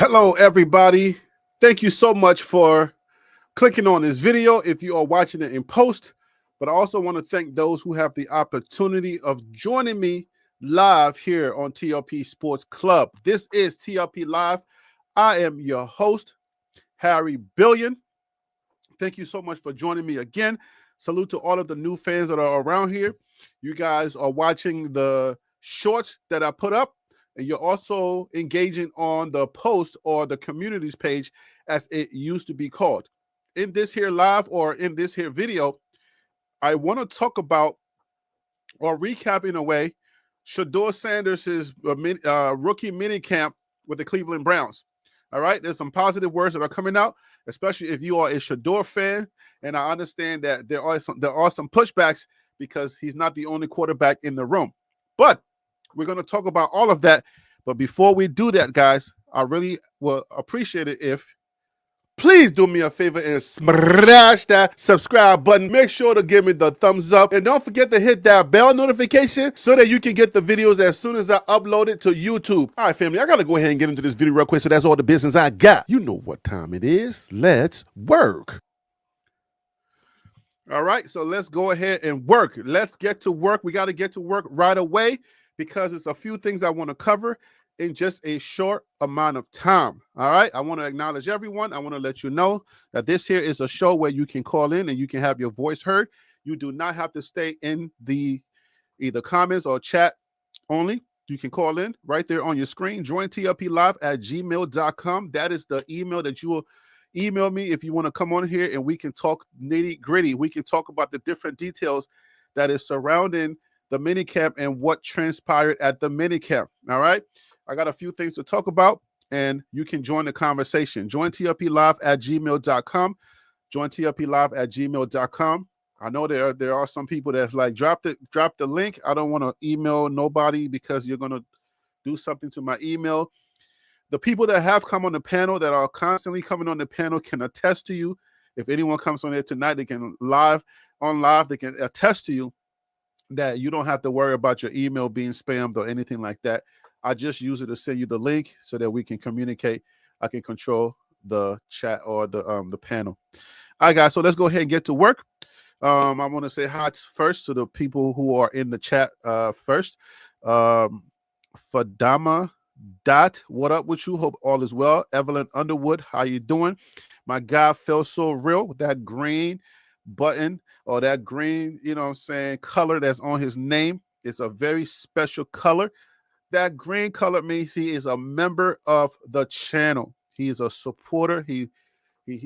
Hello, everybody. Thank you so much for clicking on this video if you are watching it in post. But I also want to thank those who have the opportunity of joining me live here on TLP Sports Club. This is TLP Live. I am your host, Harry Billion. Thank you so much for joining me again. Salute to all of the new fans that are around here. You guys are watching the shorts that I put up, and you're also engaging on the post or the communities page as it used to be called. In this here live or in this here video, I want to talk about or recap in a way Shedeur Sanders' rookie mini camp with the Cleveland Browns. All right, there's some positive words that are coming out, especially if you are a Shedeur fan. And I understand that there are some pushbacks because he's not the only quarterback in the room. But we're going to talk about all of that. But before we do that, guys, I really will appreciate it if please do me a favor and smash that subscribe button. Make sure to give me the thumbs up. And don't forget to hit that bell notification so that you can get the videos as soon as I upload it to YouTube. All right, family, I got to go ahead and get into this video real quick. So that's all the business I got. You know what time it is. Let's work. All right, so let's go ahead and work. Let's get to work. We got to get to work right away because it's a few things I want to cover in just a short amount of time. All right. I want to acknowledge everyone. I want to let you know that this here is a show where you can call in and you can have your voice heard. You do not have to stay in the either comments or chat only. You can call in right there on your screen. Join tlplive@gmail.com. That is the email that you will email me if you want to come on here and we can talk nitty gritty. We can talk about the different details that is surrounding the minicamp and what transpired at the minicamp. All right. I got a few things to talk about, and you can join the conversation. Join tlplive@gmail.com. Join tlplive@gmail.com. I know there are some people that's like, drop the link. I don't want to email nobody because you're going to do something to my email. The people that have come on the panel that are constantly coming on the panel can attest to you. If anyone comes on there tonight, they can they can attest to you that you don't have to worry about your email being spammed or anything like that. I just use it to send you the link so that we can communicate. I can control the chat or the panel. All right, guys. So let's go ahead and get to work. I want to say hi first to the people who are in the chat first. Fadama Dot, what up with you? Hope all is well. Evelyn Underwood, how you doing? My guy felt so real with that green button or that green, color that's on his name. It's a very special color. That green color means he is a member of the channel. He is a supporter. He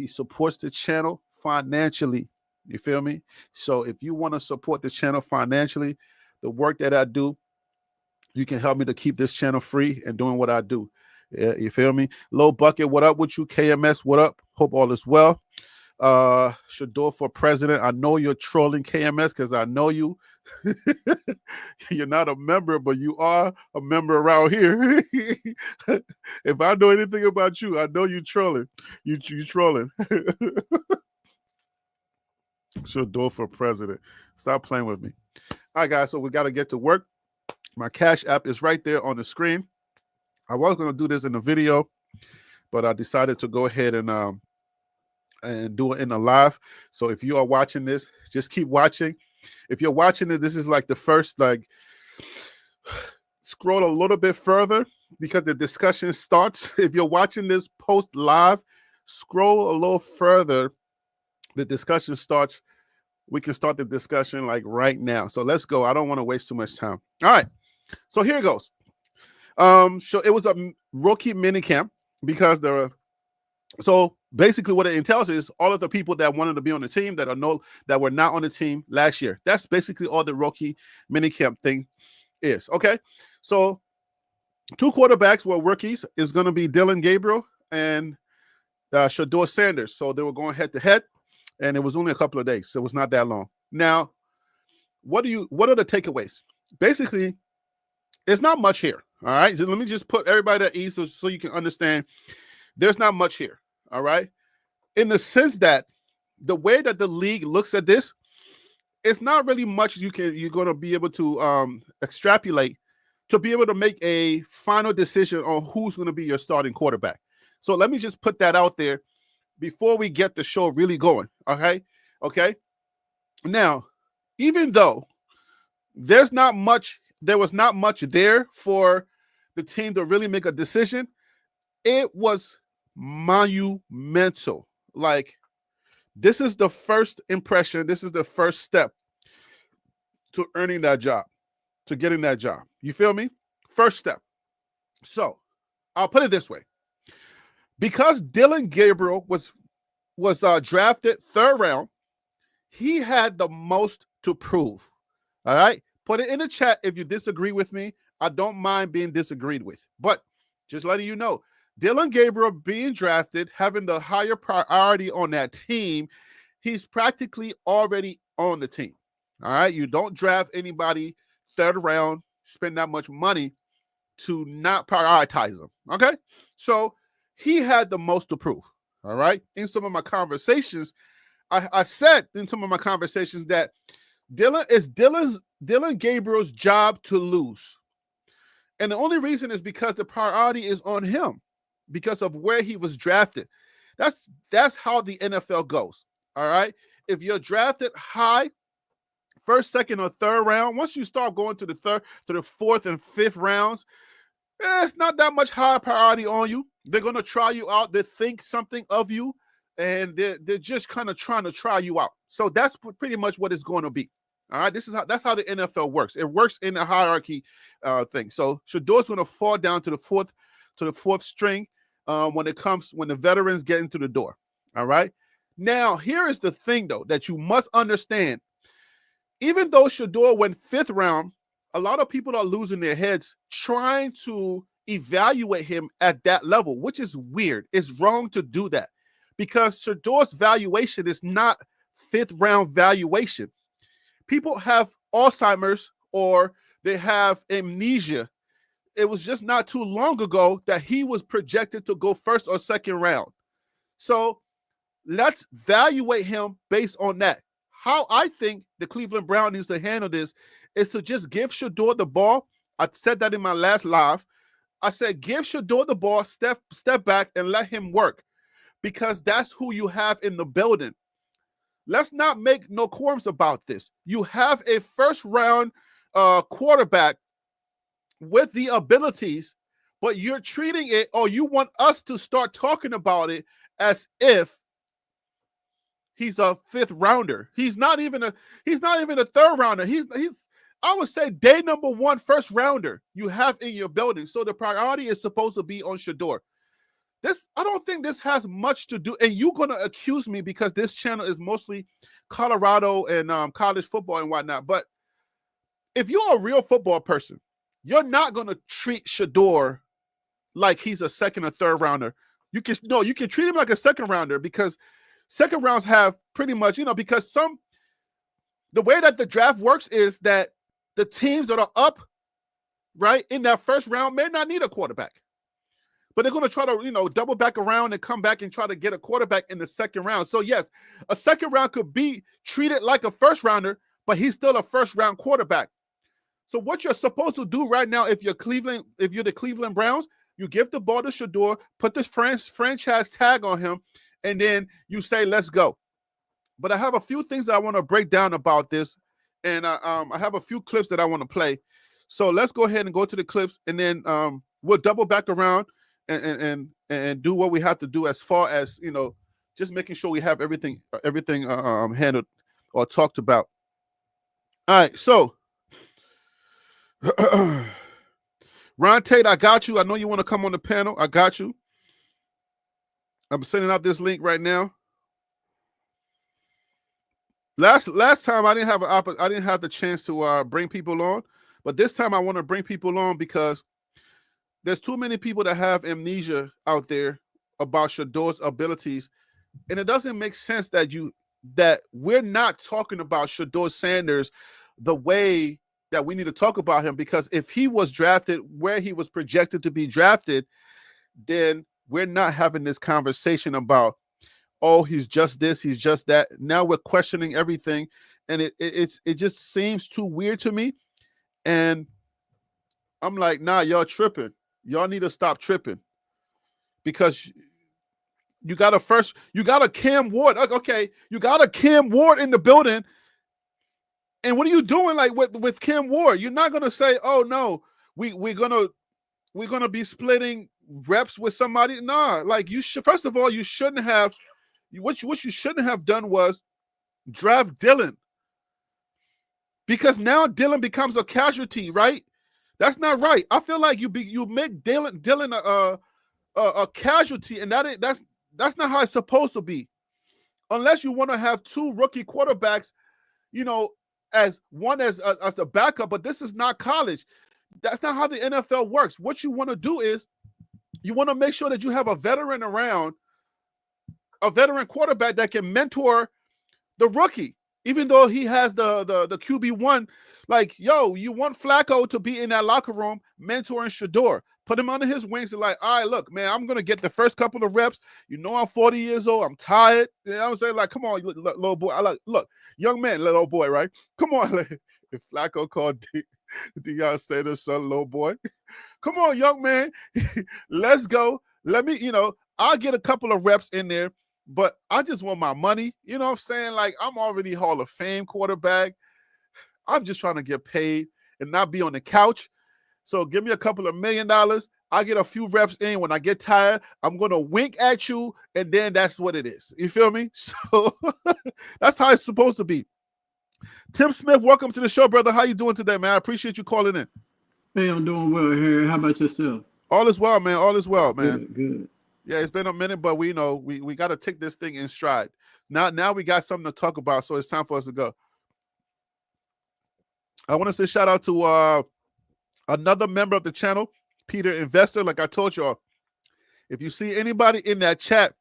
supports the channel financially. You feel me? So if you want to support the channel financially, the work that I do, you can help me to keep this channel free and doing what I do. Yeah, you feel me? Low Bucket, what up with you? KMS, what up? Hope all is well. Shedeur for president. I know you're trolling KMS because I know you. You're not a member, but you are a member around here. If I know anything about you, I know you trolling. You trolling. Shedeur for president. Stop playing with me. All right, guys. So we got to get to work. My Cash App is right there on the screen. I was going to do this in the video, but I decided to go ahead and do it in a live. So if you are watching this, just keep watching. If you're watching it, this is like the first, scroll a little bit further because the discussion starts. If you're watching this post live, scroll a little further. The discussion starts. We can start the discussion like right now. So let's go. I don't want to waste too much time. All right. So here it goes. So it was a rookie minicamp because so basically what it entails is all of the people that wanted to be on the team that were not on the team last year. That's basically all the rookie minicamp thing is. Okay. So 2 quarterbacks were rookies. It's going to be Dylan Gabriel and Shedeur Sanders. So they were going head to head, and it was only a couple of days. So it was not that long. Now, what are the takeaways? Basically, there's not much here. All right. So let me just put everybody at ease so you can understand there's not much here. All right. In the sense that the way that the league looks at this, it's not really much you're going to be able to extrapolate to be able to make a final decision on who's going to be your starting quarterback. So let me just put that out there before we get the show really going. Okay. Okay. Now, even though there was not much there for the team to really make a decision, it was monumental. Like, this is the first impression. This is the first step to earning that job, to getting that job. You feel me? First step. So I'll put it this way. Because Dylan Gabriel was drafted 3rd round, he had the most to prove. All right? Put it in the chat if you disagree with me. I don't mind being disagreed with. But just letting you know, Dylan Gabriel being drafted, having the higher priority on that team, he's practically already on the team. All right? You don't draft anybody 3rd round, spend that much money to not prioritize them. Okay? So he had the most to prove. All right? In some of my conversations, I said in some of my conversations that Dylan Gabriel's job to lose. And the only reason is because the priority is on him because of where he was drafted. That's how the NFL goes. All right? If you're drafted high, 1st, 2nd, or 3rd round, once you start going to the 4th and 5th rounds, it's not that much high priority on you. They're going to try you out. They think something of you, and they're just kind of trying to try you out. So that's pretty much what it's going to be. All right, that's how the NFL works. It works in a hierarchy thing. So Shedeur's going to fall down to the fourth string when the veterans get into the door. All right. Now, here is the thing, though, that you must understand. Even though Shedeur went 5th round, a lot of people are losing their heads trying to evaluate him at that level, which is weird. It's wrong to do that because Shedeur's valuation is not 5th round valuation. People have Alzheimer's or they have amnesia. It was just not too long ago that he was projected to go 1st or 2nd round. So let's evaluate him based on that. How I think the Cleveland Browns needs to handle this is to just give Shedeur the ball. I said that in my last live. I said, give Shedeur the ball, step back, and let him work because that's who you have in the building. Let's not make no qualms about this. You have a 1st round quarterback with the abilities, but you're treating it, or you want us to start talking about it as if he's a 5th rounder. He's not even a 3rd rounder. He's I would say day number 1 1st rounder you have in your building. So the priority is supposed to be on Shedeur. I don't think this has much to do, and you're going to accuse me because this channel is mostly Colorado and college football and whatnot. But if you're a real football person, you're not going to treat Shedeur like he's a 2nd or 3rd rounder. You can treat him like a 2nd rounder because 2nd rounds have pretty much, because the way that the draft works is that the teams that are up, right, in that 1st round may not need a quarterback. But they're going to try to, double back around and come back and try to get a quarterback in the 2nd round. So, yes, a 2nd round could be treated like a 1st rounder, but he's still a 1st round quarterback. So what you're supposed to do right now, if you're the Cleveland Browns, you give the ball to Shedeur, put this franchise tag on him, and then you say, let's go. But I have a few things that I want to break down about this, and I have a few clips that I want to play. So let's go ahead and go to the clips, and then we'll double back around and do what we have to do as far as, just making sure we have everything handled or talked about. All right, so Ron Tate, I got you. I know you want to come on the panel. I got you. I'm sending out this link right now. Last time I didn't have the chance to bring people on, but this time I want to bring people on because there's too many people that have amnesia out there about Shedeur's abilities, and it doesn't make sense that we're not talking about Shedeur Sanders the way that we need to talk about him, because if he was drafted where he was projected to be drafted, then we're not having this conversation about, oh, he's just this, he's just that. Now we're questioning everything, and it just seems too weird to me. And I'm like, nah, y'all tripping. Y'all need to stop tripping, because You got a Cam Ward. Okay, you got a Cam Ward in the building. And what are you doing like with Cam Ward? You're not gonna say, oh no, we're gonna be splitting reps with somebody. Nah, like you should first of all, you shouldn't have what you shouldn't have done was draft Dylan. Because now Dylan becomes a casualty, right? That's not right. I feel like you make Dylan a casualty, and that's not how it's supposed to be. Unless you want to have two rookie quarterbacks, as one as a backup, but this is not college. That's not how the NFL works. What you want to do is you want to make sure that you have a veteran around, a veteran quarterback that can mentor the rookie, even though he has the QB1. Like, yo, you want Flacco to be in that locker room mentoring Shedeur. Put him under his wings and like, all right, look, man, I'm going to get the first couple of reps. I'm 40 years old. I'm tired. You know what I'm saying? Like, come on, little boy. Look, young man, little boy, right? Come on. If Flacco called Deion Sanders' son, little boy. Come on, young man. Let's go. Let me, I'll get a couple of reps in there, but I just want my money. You know what I'm saying? Like, I'm already Hall of Fame quarterback. I'm just trying to get paid and not be on the couch. So give me a couple of $1 million. I get a few reps in. When I get tired, I'm going to wink at you, and then that's what it is. You feel me? So that's how it's supposed to be. Tim Smith, welcome to the show, brother. How you doing today, man? I appreciate you calling in. Hey, I'm doing well, Harry. How about yourself? All is well, man. All is well, man. Good. Yeah, it's been a minute, but we got to take this thing in stride. Now we got something to talk about, so it's time for us to go. I want to say shout out to another member of the channel, Peter Investor. Like I told y'all, if you see anybody in that chat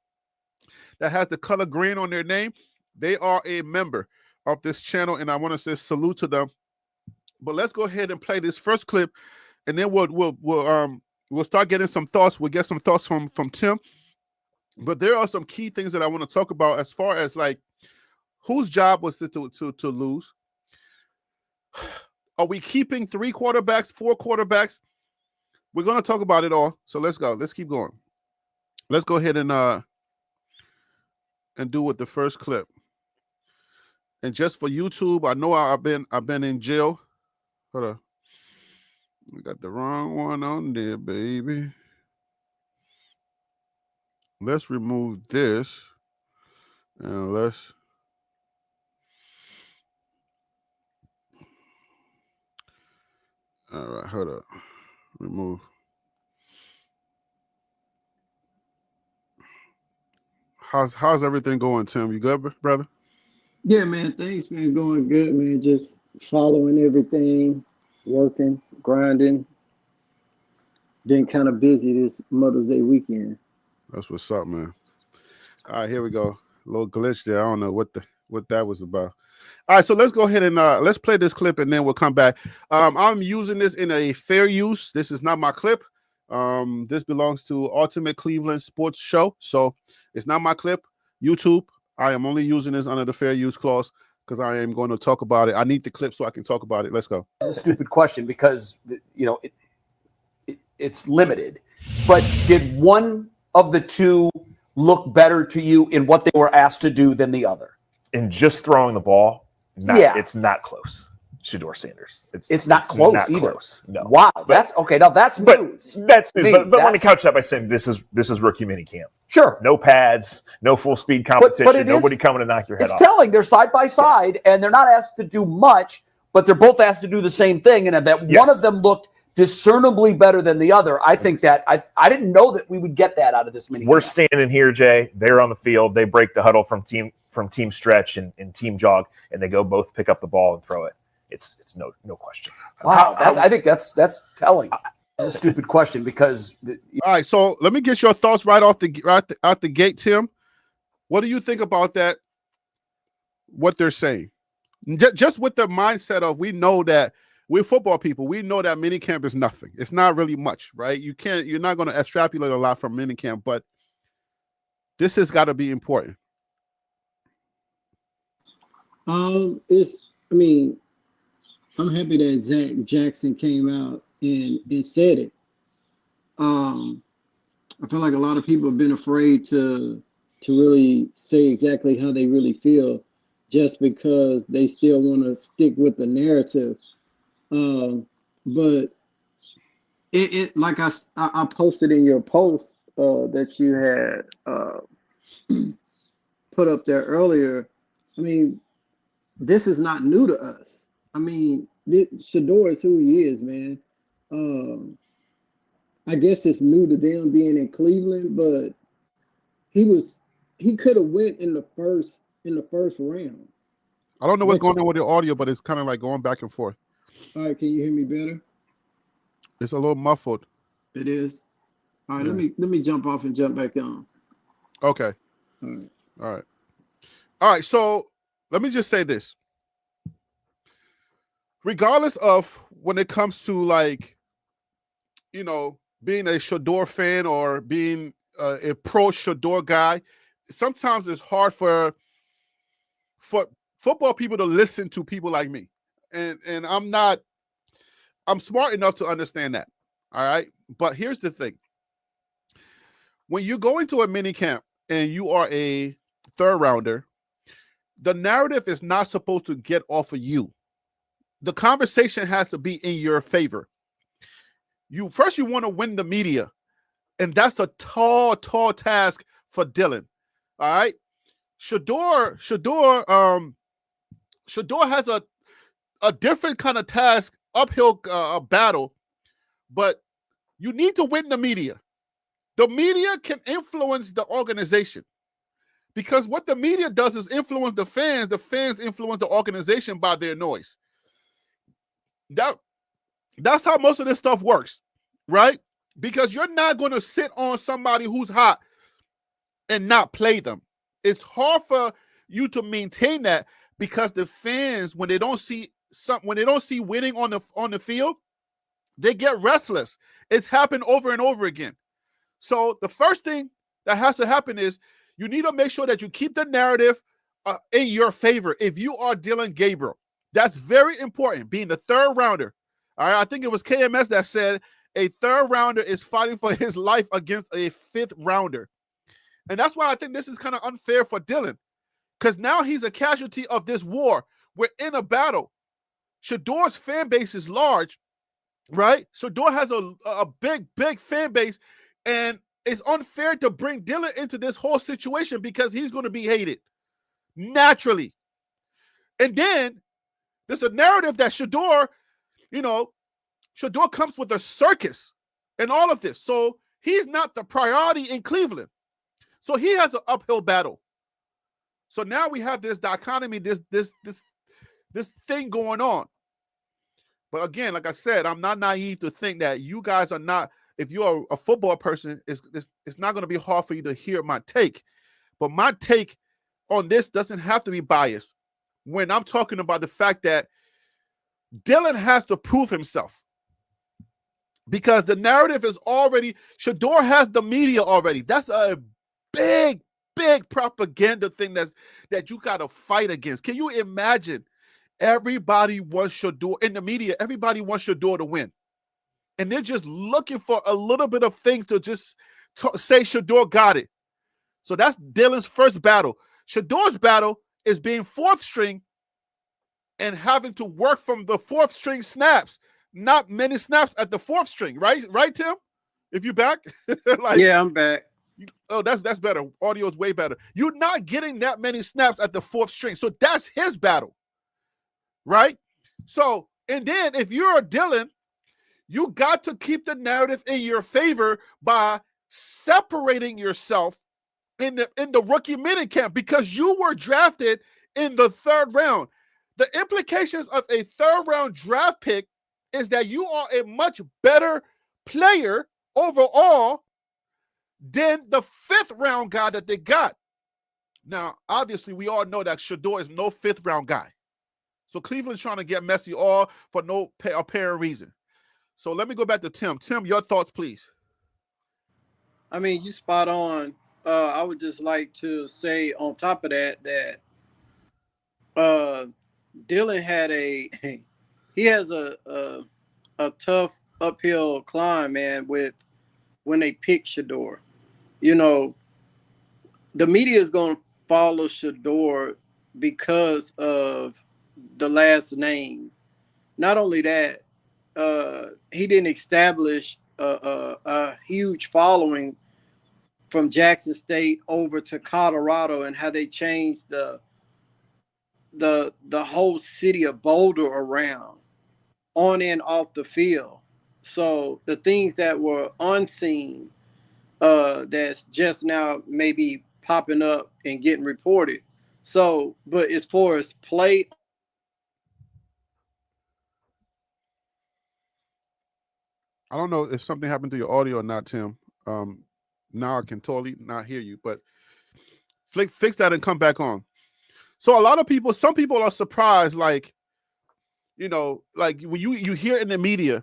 that has the color green on their name, they are a member of this channel, and I want to say salute to them. But let's go ahead and play this first clip, and then we'll start getting some thoughts. We'll get some thoughts from Tim. But there are some key things that I want to talk about as far as like whose job was it to lose. Are we keeping 3 quarterbacks, 4 quarterbacks? We're going to talk about it all. So let's go. Let's keep going. Let's go ahead and do with the first clip. And just for YouTube, I know I've been in jail. Hold on. We got the wrong one on there, baby. Let's remove this. And let's all right, hold up. Remove. How's everything going, Tim? You good, brother? Yeah, man. Things been going good, man. Just following everything, working, grinding. Been kind of busy this Mother's Day weekend. That's what's up, man. All right, here we go. A little glitch there. I don't know what that was about. All right, so let's go ahead and let's play this clip, and then we'll come back. I'm using this in a fair use. This is not my clip. This belongs to Ultimate Cleveland Sports Show, so it's not my clip. YouTube, I am only using this under the fair use clause because I am going to talk about it. I need the clip so I can talk about it. Let's go. It's a stupid question because it's limited. But did one of the two look better to you in what they were asked to do than the other? In just throwing the ball, it's not close. Shedeur Sanders. It's not close either. Close. No. Wow, that's okay. Now that's news. That's news. But let me couch that by saying this is rookie minicamp. Sure. No pads, no full speed competition. But nobody coming to knock your head off. It's telling. They're side by side, and they're not asked to do much, but they're both asked to do the same thing. And that one of them looked discernibly better than the other. I think that I didn't know that we would get that out of this minicamp. We're standing here, Jay. They're on the field. They break the huddle from team stretch and team jog, and they go both pick up the ball and throw it. It's no question. Wow, I think that's telling. It's a stupid question because. All right, so let me get your thoughts right out the gate, Tim. What do you think about that? What they're saying, just with the mindset of we know that we're football people. We know that minicamp is nothing. It's not really much, right? You're not going to extrapolate a lot from minicamp, but this has got to be important. I'm happy that Zach Jackson came out and said it. I feel like a lot of people have been afraid to to really say exactly how they really feel, just because they still want to stick with the narrative. But it like I posted in your post that you had put up there earlier. I mean, this is not new to us. I mean, Shedeur is who he is, man. I guess it's new to them being in Cleveland, but he was he could have went in the first round. I don't know what's But going on with the audio, but it's kind of like going back and forth. all right, can you hear me better? It's a little muffled. It is. All right, Yeah. let me jump off and jump back on. Okay. All right. All right. All right. So let me just say this. Regardless of when it comes to like, being a Shedeur fan or being a pro Shedeur guy, sometimes it's hard for football people to listen to people like me. And I'm smart enough to understand that. All right. But here's the thing. When you go into a mini camp and you are a third rounder, the narrative is not supposed to get off of you. The conversation has to be in your favor. You want to win the media, and that's a tall task for Dylan. All right. Shedeur has a different kind of task, uphill battle, but you need to win the media. The media can influence the organization, because what the media does is influence the fans. The fans influence the organization by their noise. That's how most of this stuff works, right? Because you're not going to sit on somebody who's hot and not play them. It's hard for you to maintain that, because the fans, when they don't see winning on the field, they get restless. It's happened over and over again. So the first thing that has to happen is you need to make sure that you keep the narrative in your favor. If you are Dylan Gabriel, that's very important, being the third rounder. All right, I think it was KMS that said a third rounder is fighting for his life against a fifth rounder. And that's why I think this is kind of unfair for Dylan, because now he's a casualty of this war. We're in a battle. Shedeur's fan base is large, right? Shedeur has a big fan base, and it's unfair to bring Dylan into this whole situation because he's going to be hated naturally. And then there's a narrative that Shedeur comes with a circus and all of this. So he's not the priority in Cleveland. So he has an uphill battle. So now we have this dichotomy, this thing going on. But again, like I said, I'm not naive to think that you guys are not, if you're a football person, it's not going to be hard for you to hear my take. But my take on this doesn't have to be biased when I'm talking about the fact that Dylan has to prove himself. Because the narrative is already, Shedeur has the media already. That's a big propaganda thing that you got to fight against. Can you imagine? Everybody wants Shedeur in the media. Everybody wants Shedeur to win. And they're just looking for a little bit of things to just say Shedeur got it. So that's Dylan's first battle. Shedeur's battle is being fourth string and having to work from the fourth string snaps. Not many snaps at the fourth string, right? Right, Tim? If you back? Yeah, I'm back. Oh, that's better. Audio is way better. You're not getting that many snaps at the fourth string. So that's his battle. Right? So, and then if you're a Dylan, you got to keep the narrative in your favor by separating yourself in the rookie minicamp, because you were drafted in the third round. The implications of a third round draft pick is that you are a much better player overall than the fifth round guy that they got. Now, obviously, we all know that Shedeur is no fifth round guy. So Cleveland's trying to get messy all for no apparent reason. So let me go back to Tim. Tim, your thoughts, please. I mean, you spot on. I would just like to say on top of that Dylan had he has a tough uphill climb, man, with when they pick Shedeur. You know, the media is going to follow Shedeur because of the last name. Not only that, he didn't establish a huge following from Jackson State over to Colorado, and how they changed the whole city of Boulder around on and off the field. So the things that were unseen, that's just now maybe popping up and getting reported. So, but as far as play, I don't know if something happened to your audio or not, Tim. Now I can totally not hear you, but fix that and come back on. So a lot of people, some people are surprised, like, like when you hear in the media,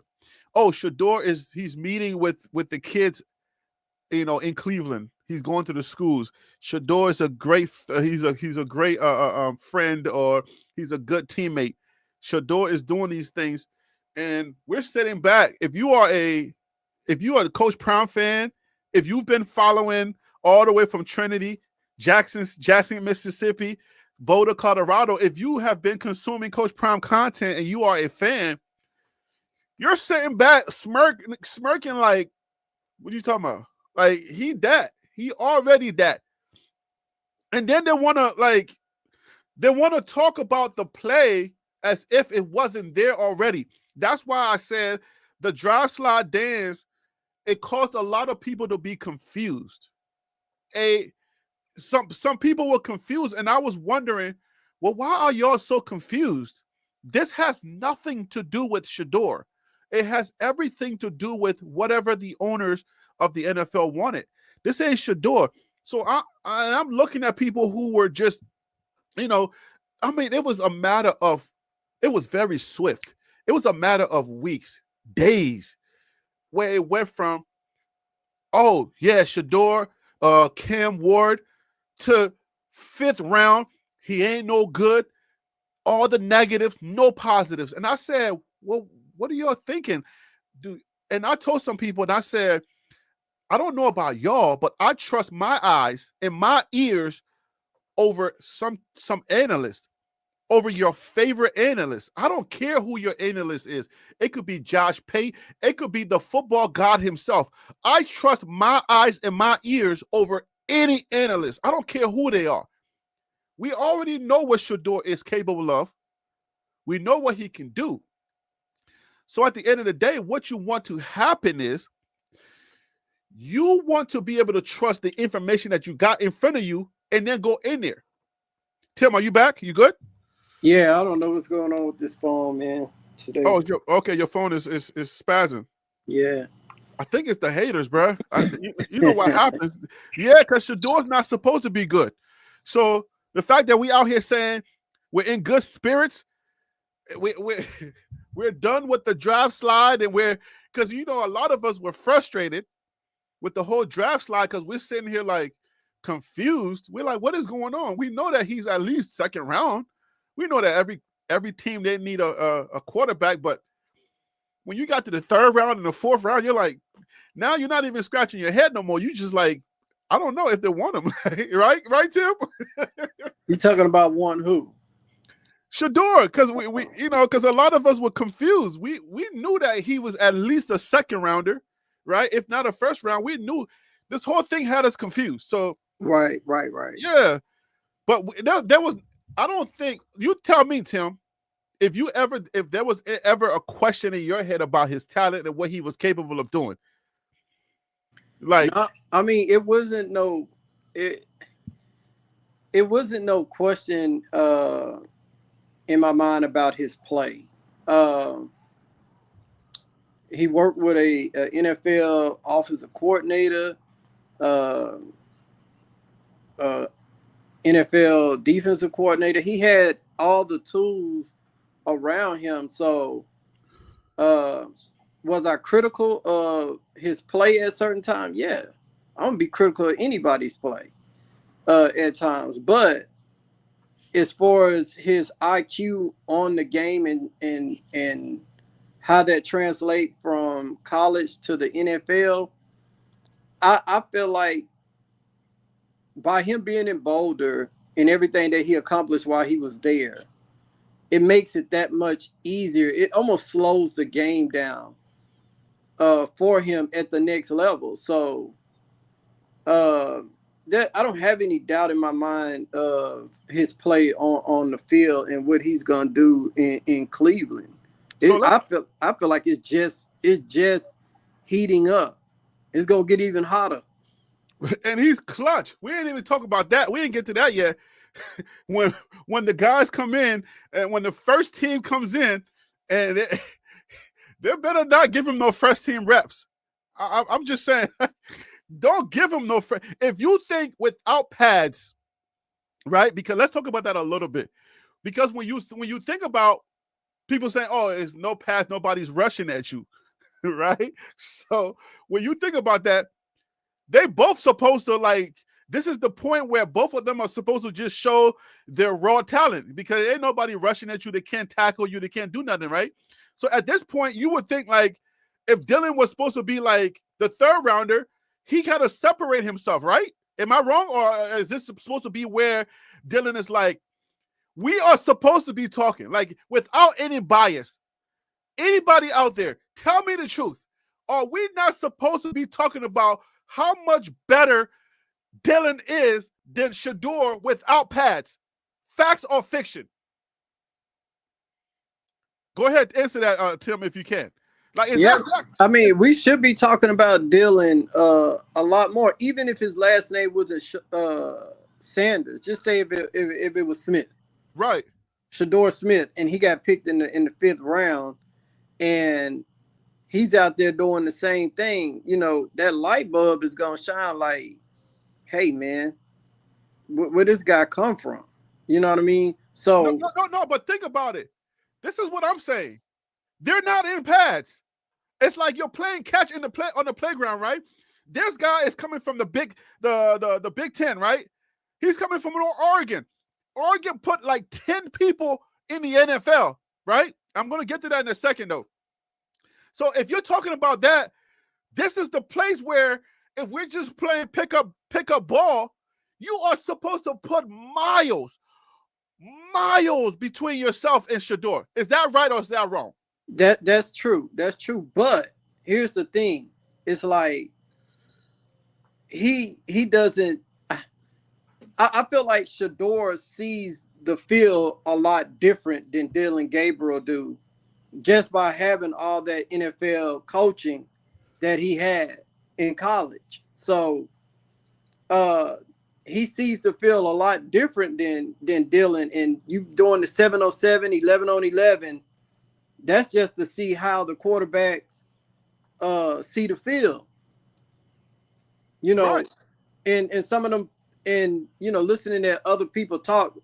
oh, Shedeur he's meeting with the kids, in Cleveland. He's going to the schools. Shedeur is a great, he's a great friend, or he's a good teammate. Shedeur is doing these things, and we're sitting back. If you are a Coach Prime fan, if you've been following all the way from Trinity, Jackson, Mississippi, Boulder, Colorado, if you have been consuming Coach Prime content and you are a fan, you're sitting back smirking like, what are you talking about? Like, he already that. And then they want to talk about the play as if it wasn't there already. That's why I said the drive slide dance, it caused a lot of people to be confused. Some people were confused, and I was wondering, well, why are y'all so confused? This has nothing to do with Shedeur. It has everything to do with whatever the owners of the NFL wanted. This ain't Shedeur. So I'm looking at people who were just, it was very swift. It was a matter of weeks, days, where it went from, oh yeah, Shedeur, Cam Ward, to 5th round, he ain't no good. All the negatives, no positives. And I said, well, what are y'all thinking? And I told some people, and I said, I don't know about y'all, but I trust my eyes and my ears over some analyst, over your favorite analyst. I don't care who your analyst is. It could be Josh Pate. It could be the football god himself. I trust my eyes and my ears over any analyst. I don't care who they are. We already know what Shedeur is capable of. We know what he can do. So at the end of the day, what you want to happen is you want to be able to trust the information that you got in front of you and then go in there. Tim, are you back? You good? yeah, I don't know what's going on with this phone, man, today. Oh, okay. Your phone is spazzing. Yeah. I think it's the haters, bro. You know what happens? Yeah, because Shedeur's not supposed to be good. So the fact that we out here saying we're in good spirits, we're done with the draft slide, and because a lot of us were frustrated with the whole draft slide because we're sitting here like confused. We're like, what is going on? We know that he's at least 2nd round. We know that every team, they need a quarterback, but when you got to the 3rd round and the 4th round, you're like, now you're not even scratching your head no more. You just like, I don't know if they want him, right, Tim? You talking about one who? Shedeur, because because a lot of us were confused. We knew that he was at least a 2nd rounder, right? If not a 1st round, we knew this whole thing had us confused. So Right. yeah, but there was. I don't think, you tell me, Tim, if there was ever a question in your head about his talent and what he was capable of doing. Like, No, I mean, it wasn't no question in my mind about his play. He worked with a NFL offensive coordinator, NFL defensive coordinator. He had all the tools around him. So was I critical of his play at certain times? Yeah. I'm gonna be critical of anybody's play at times. But as far as his IQ on the game and how that translates from college to the NFL, I feel like by him being in Boulder and everything that he accomplished while he was there, it makes it that much easier. It almost slows the game down for him at the next level. So that I don't have any doubt in my mind of his play on the field and what he's gonna do in Cleveland. I feel like it's just heating up. It's gonna get even hotter. And he's clutch. We ain't even talk about that. We didn't get to that yet. when the guys come in and when the first team comes in, and they better not give him no first team reps. I'm just saying, don't give him no fresh. If you think without pads, right? Because let's talk about that a little bit. Because when you think about people saying, "Oh, it's no pads, nobody's rushing at you," right? So when you think about that, they both supposed to like. This is the point where both of them are supposed to just show their raw talent because ain't nobody rushing at you. They can't tackle you. They can't do nothing, right? So at this point, you would think like if Dylan was supposed to be like the third rounder, he got to separate himself, right? Am I wrong? Or is this supposed to be where Dylan is like, we are supposed to be talking like without any bias? Anybody out there, tell me the truth. Are we not supposed to be talking about how much better Dylan is than Shedeur without pads? Facts or fiction? Go ahead, answer that, Tim, if you can. Like, I mean, we should be talking about Dylan a lot more, even if his last name wasn't Sanders. Just say if it was Smith, right? Shedeur Smith, and he got picked in the 5th round, and he's out there doing the same thing. You know, that light bulb is gonna shine. Like, hey, man, where this guy come from? You know what I mean? So no. But think about it. This is what I'm saying. They're not in pads. It's like you're playing catch on the playground, right? This guy is coming from the Big 10, right? He's coming from Oregon. Oregon put like 10 people in the NFL, right? I'm going to get to that in a second, though. So if you're talking about that, this is the place where if we're just playing pick up ball, you are supposed to put miles between yourself and Shedeur. Is that right or is that wrong? That's true. That's true. But here's the thing. It's like he doesn't. I feel like Shedeur sees the field a lot different than Dylan Gabriel do, just by having all that NFL coaching that he had in college. So he sees the field a lot different than Dylan. And you doing the 7-on-7, 11-on-11. That's just to see how the quarterbacks see the field. You know, right. and some of them, and you know, listening to other people talk,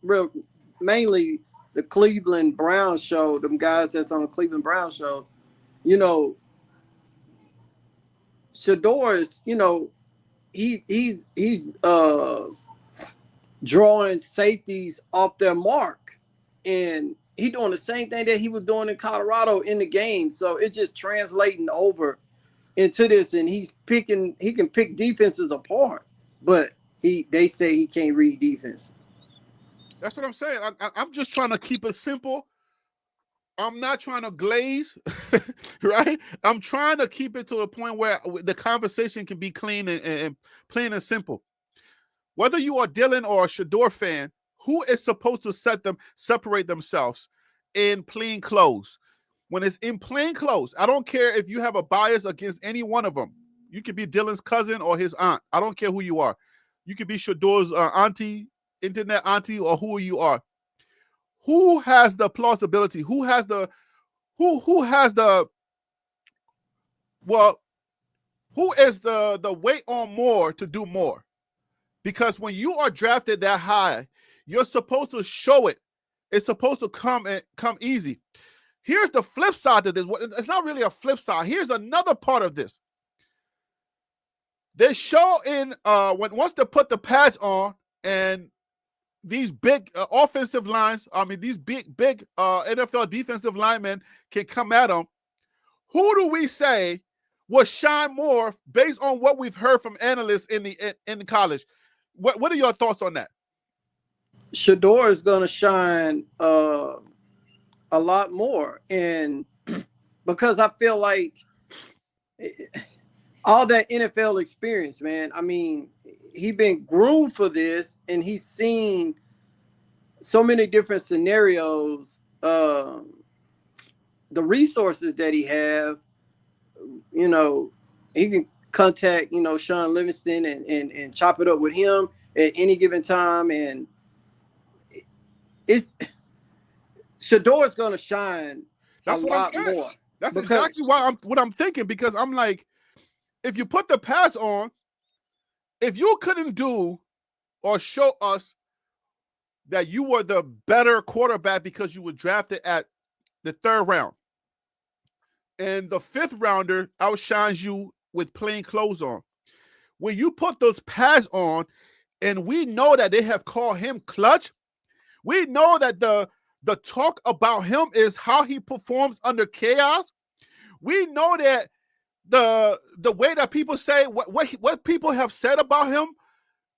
mainly the Cleveland Browns show, them guys that's on the Cleveland Browns show, you know, Shedeur is, you know, he's drawing safeties off their mark, and he doing the same thing that he was doing in Colorado in the game. So it's just translating over into this, and he can pick defenses apart, but they say he can't read defense. That's what I'm saying. I'm just trying to keep it simple. I'm not trying to glaze, right? I'm trying to keep it to a point where the conversation can be clean and plain and simple. Whether you are Dylan or a Shedeur fan, who is supposed to separate themselves in plain clothes? When it's in plain clothes, I don't care if you have a bias against any one of them. You could be Dylan's cousin or his aunt. I don't care who you are. You could be Shedeur's auntie, internet auntie, or who you are. Who has the plausibility? Who has the weight on more to do more? Because when you are drafted that high, you're supposed to show it. It's supposed to come easy. Here's the flip side to this. It's not really a flip side. Here's another part of this. They show in once they put the pads on and these big offensive lines, these big NFL defensive linemen can come at them. Who do we say will shine more based on what we've heard from analysts in the college? What are your thoughts on that? Shedeur is going to shine a lot more, and because I feel like all that NFL experience, man. I mean, he been groomed for this, and he's seen so many different scenarios. The resources that he have, you know, he can contact, you know, Sean Livingston and chop it up with him at any given time, and it's Shedeur is going to shine That's a what lot I'm saying. more. That's because exactly what I'm thinking, because I'm like, if you put the pass on, if you couldn't do or show us that you were the better quarterback because you were drafted at the 3rd round, and the 5th rounder outshines you with plain clothes on, when you put those pads on, and we know that they have called him clutch, we know that the talk about him is how he performs under chaos. We know that the way that people say what people have said about him,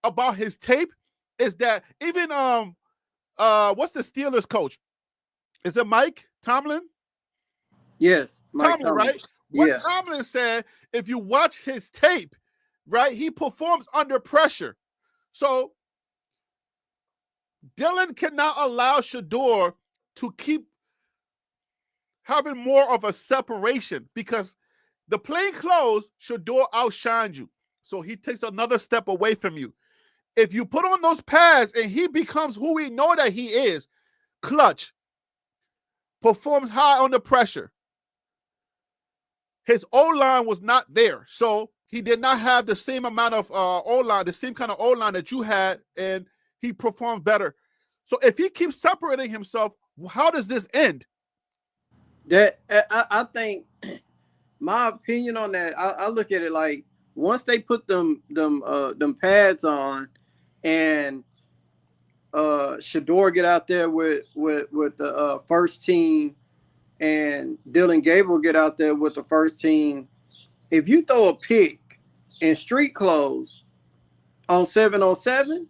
about his tape, is that even what's the Steelers coach? Is it Mike Tomlin? yes, Mike Tomlin, right? What Yeah, Tomlin said, if you watch his tape, right, he performs under pressure. So Dylan cannot allow Shedeur to keep having more of a separation, because the plain clothes, Shedeur outshines you. So he takes another step away from you. If you put on those pads and he becomes who we know that he is, clutch, performs high under pressure. His O-line was not there. So he did not have the same amount of O-line, the same kind of O-line that you had, and he performed better. So if he keeps separating himself, how does this end? that I think my opinion on that, I look at it like, once they put them pads on, and Shedeur get out there with the first team, and Dylan Gabriel get out there with the first team. If you throw a pick in street clothes on 7-on-7,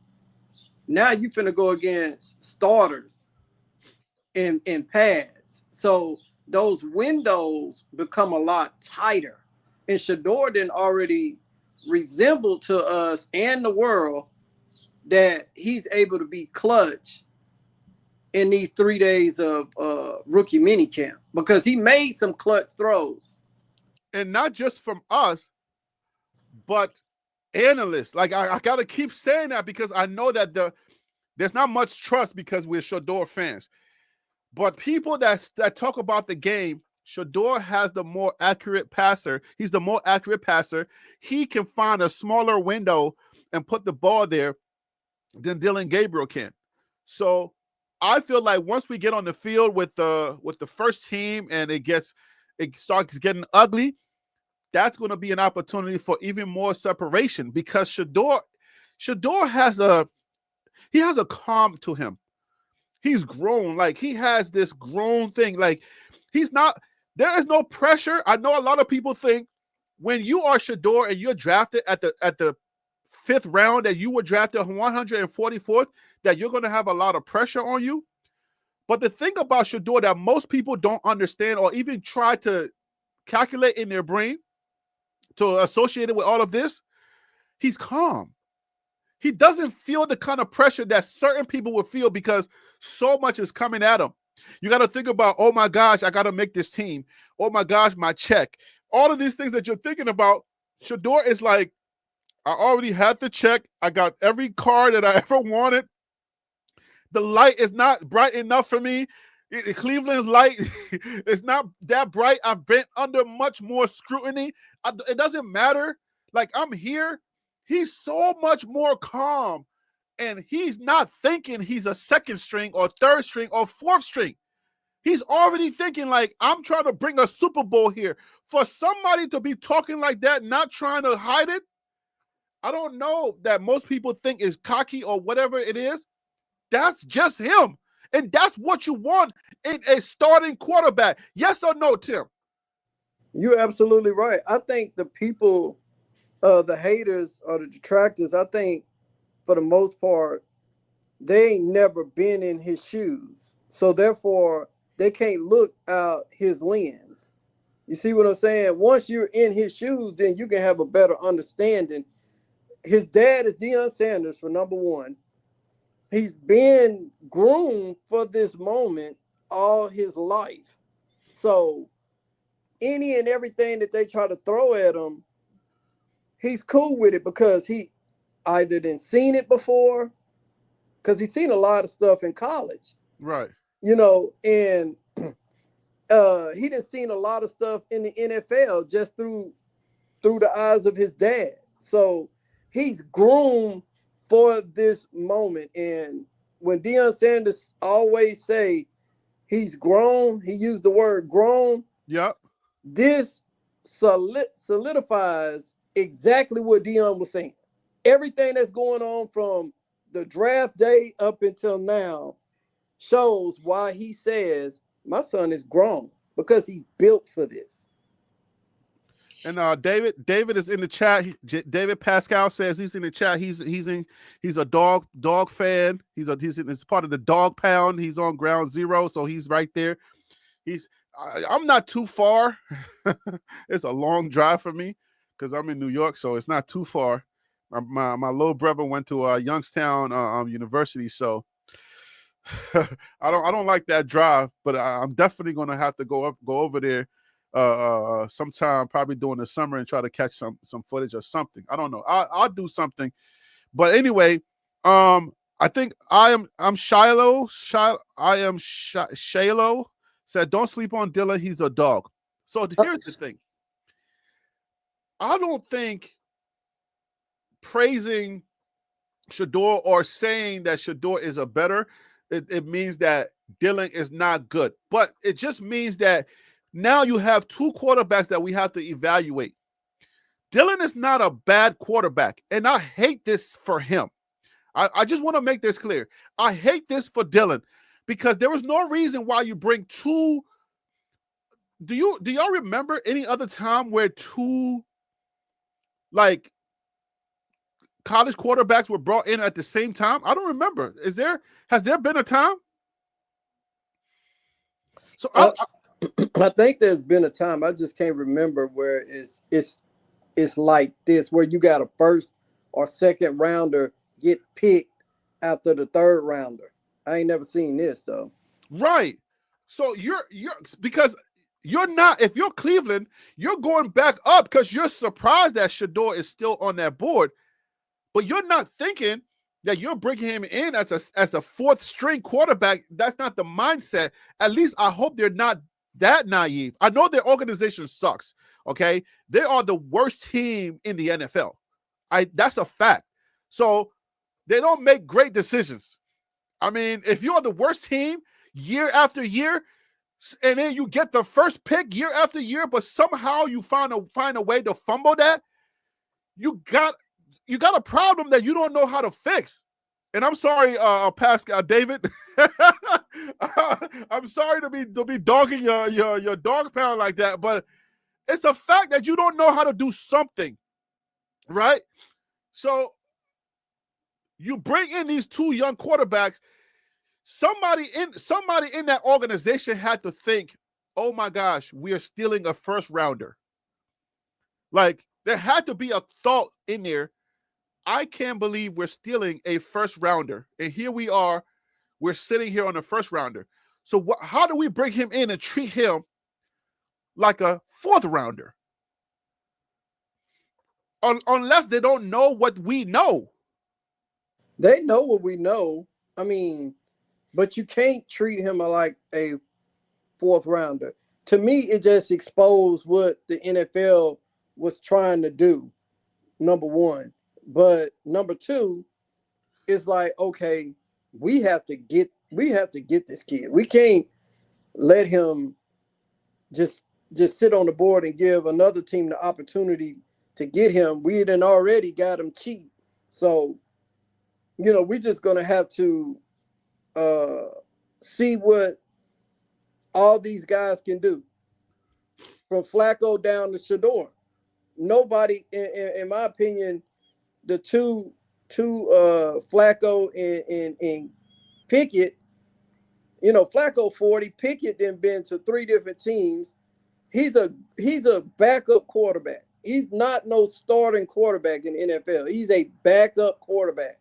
now you finna go against starters in pads. So those windows become a lot tighter. And Shedeur then already resembled to us and the world that he's able to be clutch in these 3 days of rookie minicamp, because he made some clutch throws. And not just from us, but analysts. Like I gotta keep saying that, because I know that there's not much trust because we're Shedeur fans. But people that talk about the game, Shedeur has the more accurate passer. He's the more accurate passer. He can find a smaller window and put the ball there than Dylan Gabriel can. So I feel like once we get on the field with the first team and it starts getting ugly, that's going to be an opportunity for even more separation, because Shedeur has a calm to him. He's grown. Like, he has this grown thing. Like, there is no pressure. I know a lot of people think when you are Shedeur and you're drafted at the 5th round, that you were drafted 144th, that you're going to have a lot of pressure on you. But the thing about Shedeur that most people don't understand or even try to calculate in their brain to associate it with all of this, he's calm. He doesn't feel the kind of pressure that certain people would feel, because so much is coming at him. You got to think about, oh my gosh, I got to make this team. Oh my gosh, my check. All of these things that you're thinking about, Shedeur is like, I already had the check. I got every car that I ever wanted. The light is not bright enough for me. Cleveland's light is not that bright. I've been under much more scrutiny. It doesn't matter. Like, I'm here. He's so much more calm, and he's not thinking he's a 2nd string or 3rd string or 4th string. He's already thinking like, I'm trying to bring a Super Bowl here. For somebody to be talking like that, not trying to hide it, I don't know that most people think is cocky or whatever it is. That's just him. And that's what you want in a starting quarterback. Yes or no, Tim? You're absolutely right. I think the people, the haters or the detractors, I think for the most part, they ain't never been in his shoes. So therefore, they can't look out his lens. You see what I'm saying? Once you're in his shoes, then you can have a better understanding. His dad is Deion Sanders, for number one. He's been groomed for this moment all his life. So any and everything that they try to throw at him, he's cool with it because he either didn't seen it before, because he's seen a lot of stuff in college. Right. You know, and he done seen a lot of stuff in the NFL just through the eyes of his dad. So he's groomed for this moment. And when Deion Sanders always say he's grown, he used the word grown. Yep. This solidifies exactly what Deion was saying. Everything that's going on from the draft day up until now shows why he says my son is grown, because he's built for this. And David is in the chat. David Pascal says he's in the chat. He's a dog fan. He's part of the dog pound. He's on ground zero, so he's right there. I'm not too far. It's a long drive for me because I'm in New York, so it's not too far. My little brother went to Youngstown University, so I don't like that drive, but I'm definitely gonna have to go over there sometime, probably during the summer, and try to catch some footage or something. I don't know. I'll do something. But anyway, I think I'm Shiloh. Shiloh said, "Don't sleep on Dylan. He's a dog." So here's the thing. I don't think praising Shedeur or saying that Shedeur is a better, it means that Dylan is not good. But it just means that now you have two quarterbacks that we have to evaluate. Dylan is not a bad quarterback, and I hate this for him. I just want to make this clear. I hate this for Dylan because there was no reason why you bring two. Do y'all remember any other time where two like college quarterbacks were brought in at the same time? I don't remember. Has there been a time? So I think there's been a time, I just can't remember, where it's like this, where you got a first or second rounder get picked after the third rounder. I ain't never seen this though. Right. So you're because you're not, if you're Cleveland, you're going back up because you're surprised that Shedeur is still on that board, but you're not thinking that you're bringing him in as a fourth string quarterback. That's not the mindset. At least I hope they're not that naive. I know their organization sucks. Okay, they are the worst team in the NFL. That's a fact. So they don't make great decisions. I mean, if you're the worst team year after year, and then you get the first pick year after year, but somehow you find a way to fumble that, you got a problem that you don't know how to fix. And I'm sorry, Pascal, David. I'm sorry to be dogging your dog pound like that, but it's a fact that you don't know how to do something, right? So you bring in these two young quarterbacks. Somebody in that organization had to think, oh my gosh, we are stealing a first rounder. Like, there had to be a thought in there. I can't believe we're stealing a first rounder. And here we are, we're sitting here on a first rounder. So how do we bring him in and treat him like a fourth rounder? Unless they don't know what we know. They know what we know. I mean, but you can't treat him like a fourth rounder. To me, it just exposed what the NFL was trying to do, number one. But number two, it's like, okay, we have to get this kid. We can't let him just sit on the board and give another team the opportunity to get him. We done already got him cheap. So, we're just gonna have to see what all these guys can do. From Flacco down to Shedeur. Nobody, in my opinion, the two Flacco and Pickett. You know, Flacco 40, Pickett then been to 3 different teams. He's a backup quarterback. He's not no starting quarterback in the NFL. He's a backup quarterback.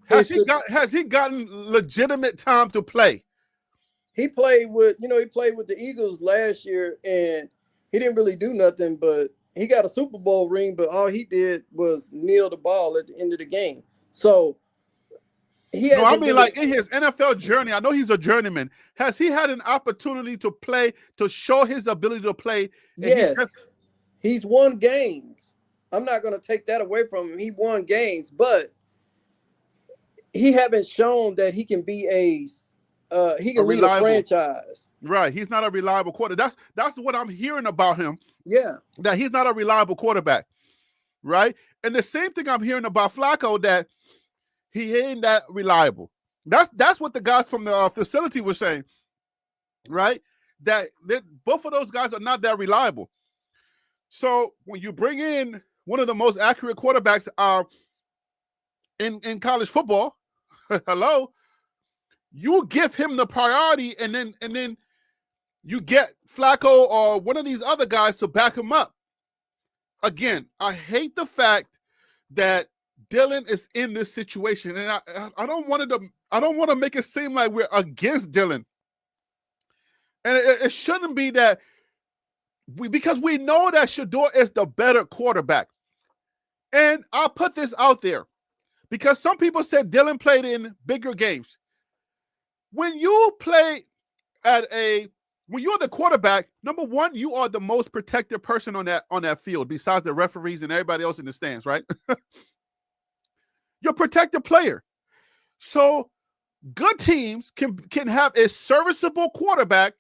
Has he gotten legitimate time to play? He played with the Eagles last year, and he didn't really do nothing, but he got a Super Bowl ring, but all he did was kneel the ball at the end of the game. So like in his NFL journey, I know he's a journeyman. Has he had an opportunity to play, to show his ability to play? Yes. He's won games. I'm not going to take that away from him. He won games, but he haven't shown that he can be he can lead a franchise. Right. He's not a reliable quarterback. That's what I'm hearing about him. Yeah. That he's not a reliable quarterback. Right. And the same thing I'm hearing about Flacco, that he ain't that reliable. That's what the guys from the facility were saying. Right. That both of those guys are not that reliable. So when you bring in one of the most accurate quarterbacks in college football, hello, you give him the priority, and then you get Flacco or one of these other guys to back him up. Again, I hate the fact that Dylan is in this situation, and I don't want to make it seem like we're against Dylan. And it shouldn't be that, because we know that Shedeur is the better quarterback. And I'll put this out there, because some people said Dylan played in bigger games. When you play when you're the quarterback, number one, you are the most protected person on that field, besides the referees and everybody else in the stands, right? You're a protected player. So good teams can have a serviceable quarterback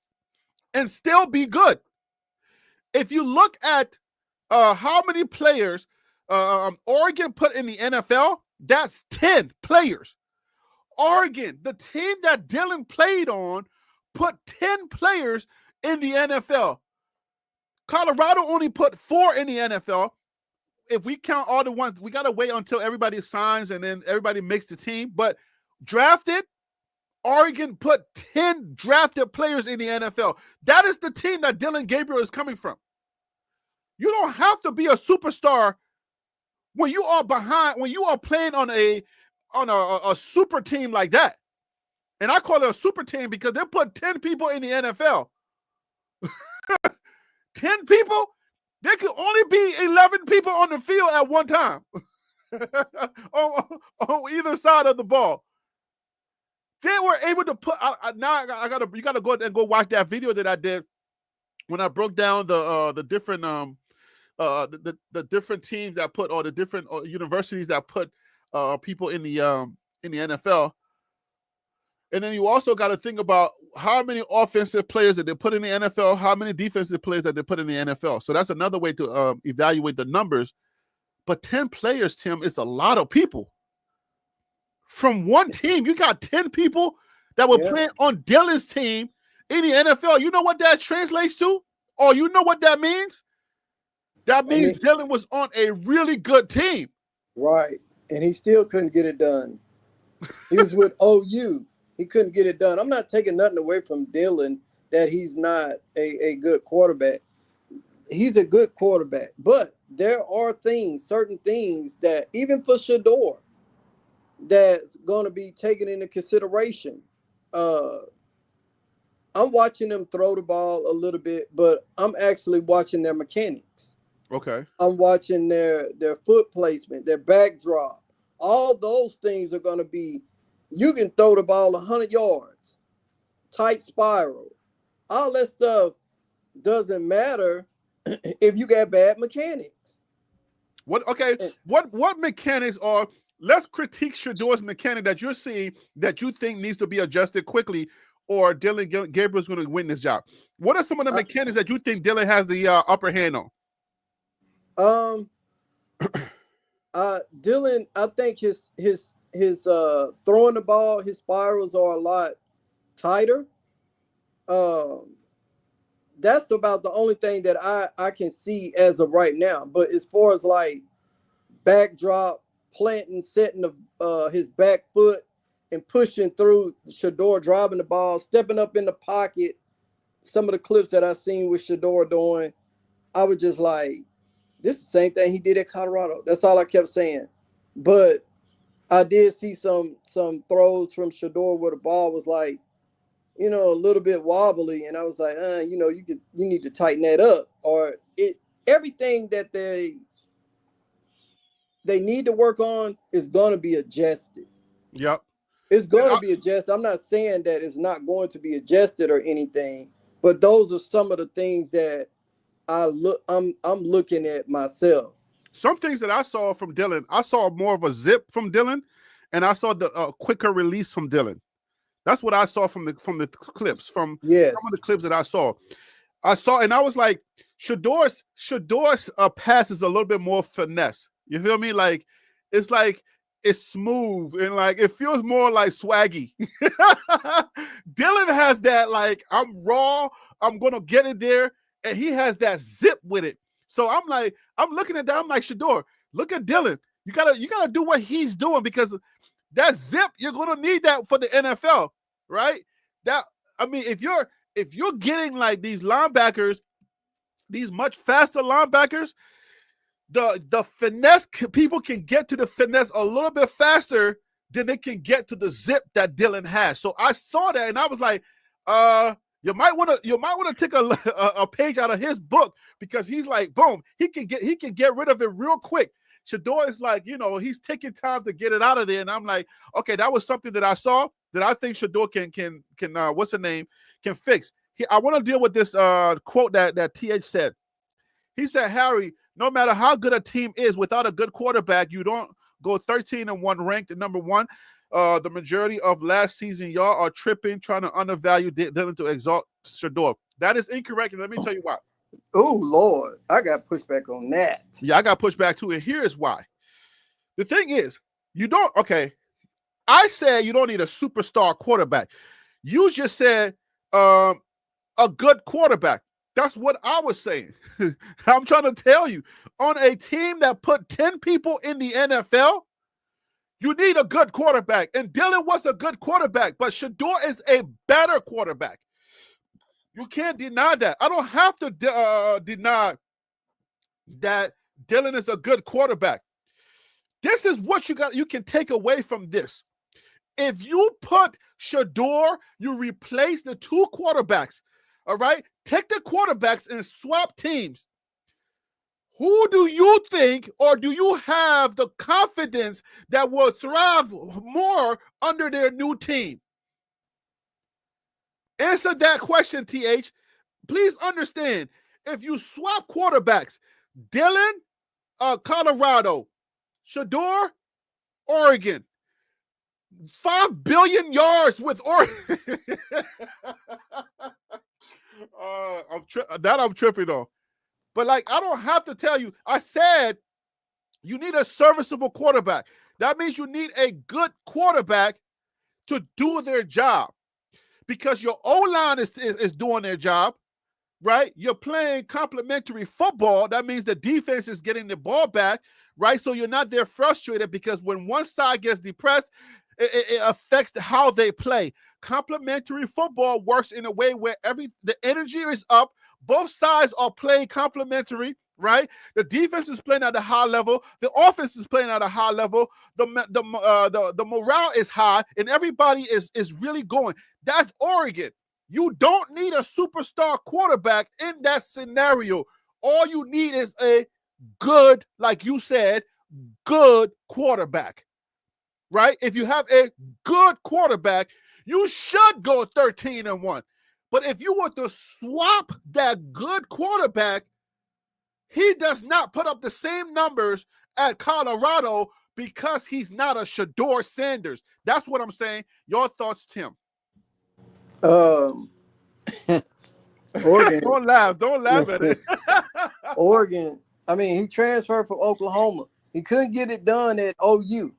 and still be good. If you look at how many players Oregon put in the NFL, that's 10 players. Oregon, the team that Dylan played on, put 10 players in the NFL. Colorado only put 4 in the NFL. If we count all the ones, we got to wait until everybody signs and then everybody makes the team. But drafted, Oregon put 10 drafted players in the NFL. That is the team that Dylan Gabriel is coming from. You don't have to be a superstar when you are behind, when you are playing on a super team like that. And I call it a super team because they put 10 people in the NFL. 10 people? There could only be 11 people on the field at one time on either side of the ball. They were able to put. You gotta go and go watch that video that I did when I broke down the different the different teams that put, or the different universities that put people in the NFL. And then you also got to think about how many offensive players that they put in the NFL, how many defensive players that they put in the NFL. So that's another way to evaluate the numbers. But 10 players, Tim, is a lot of people. From one team, you got 10 people that were playing on Dylan's team in the NFL. You know what that translates to? Or you know what that means? That means Dylan was on a really good team. Right. And he still couldn't get it done. He was with OU. He couldn't get it done. I'm not taking nothing away from Dylan that he's not a good quarterback. He's a good quarterback. But there are certain things that, even for Shedeur, that's going to be taken into consideration. I'm watching them throw the ball a little bit, but I'm actually watching their mechanics. Okay. I'm watching their foot placement, their backdrop. All those things are going to be, you can throw the ball 100 yards, tight spiral. All that stuff doesn't matter if you got bad mechanics. What mechanics are, let's critique Shedeur's mechanic that you're seeing that you think needs to be adjusted quickly, or Dylan Gabriel's going to win this job. What are some of the mechanics that you think Dylan has the upper hand on? Dylan, I think his throwing the ball, his spirals are a lot tighter. That's about the only thing that I can see as of right now. But as far as like backdrop, planting, setting his back foot and pushing through. Shedeur driving the ball, stepping up in the pocket. Some of the clips that I seen with Shedeur doing, I was just like, this is the same thing he did at Colorado. That's all I kept saying. But I did see some throws from Shedeur where the ball was like, a little bit wobbly, and I was like, you need to tighten that up, or everything that they need to work on is going to be adjusted. Yep. It's going to be adjusted. I'm not saying that it's not going to be adjusted or anything, but those are some of the things that I'm looking at myself. Some things that I saw from Dylan, I saw more of a zip from Dylan, and I saw the quicker release from Dylan. That's what I saw from the clips, from some of the clips that I saw. And I was like, Shedeur's pass is a little bit more finesse. You feel me? Like it's smooth and like it feels more like swaggy. Dylan has that like, I'm raw, I'm gonna get it there, and he has that zip with it. So I'm looking at that, I'm like, Shedeur, look at Dylan. You gotta do what he's doing, because that zip, you're gonna need that for the NFL, right? If you're getting like these linebackers, these much faster linebackers, the finesse, people can get to the finesse a little bit faster than they can get to the zip that Dylan has. So I saw that and I was like, you might want to take a page out of his book, because he's like, boom, he can get rid of it real quick. Shedeur is like, he's taking time to get it out of there, and I'm like, okay, that was something that I saw that I think Shedeur can what's the name, can fix. I want to deal with this quote that TH said. He said, Harry, no matter how good a team is, without a good quarterback, you don't go 13-1 ranked at number one. The majority of last season, y'all are tripping, trying to undervalue Dylan to exalt Shedeur. That is incorrect, and let me tell you why. Oh, Lord, I got pushback on that. Yeah, I got pushback too, and here's why. The thing is, I said you don't need a superstar quarterback. You just said a good quarterback. That's what I was saying. I'm trying to tell you, on a team that put 10 people in the NFL, you need a good quarterback. And Dylan was a good quarterback, but Shedeur is a better quarterback. You can't deny that. I don't have to deny that Dylan is a good quarterback. This is what you can take away from this. If you put Shedeur, you replace the two quarterbacks. All right? Take the quarterbacks and swap teams. Who do you think, or do you have the confidence that will thrive more under their new team? Answer that question, TH. Please understand, if you swap quarterbacks, Dylan, Colorado, Shedeur, Oregon, 5 billion yards with Oregon. I'm tripping on. But like, I don't have to tell you. I said you need a serviceable quarterback. That means you need a good quarterback to do their job, because your O-line is doing their job, right? You're playing complementary football. That means the defense is getting the ball back, right? So you're not there frustrated, because when one side gets depressed, it affects how they play. Complementary football works in a way where the energy is up. Both sides are playing complementary, right? The defense is playing at a high level. The offense is playing at a high level. The morale is high, and everybody is really going. That's Oregon. You don't need a superstar quarterback in that scenario. All you need is a good, like you said, good quarterback, right? If you have a good quarterback, you should go 13-1. But if you were to swap that good quarterback, he does not put up the same numbers at Colorado, because he's not a Shedeur Sanders. That's what I'm saying. Your thoughts, Tim? Oregon. Don't laugh at it. Oregon. I mean, he transferred from Oklahoma. He couldn't get it done at OU.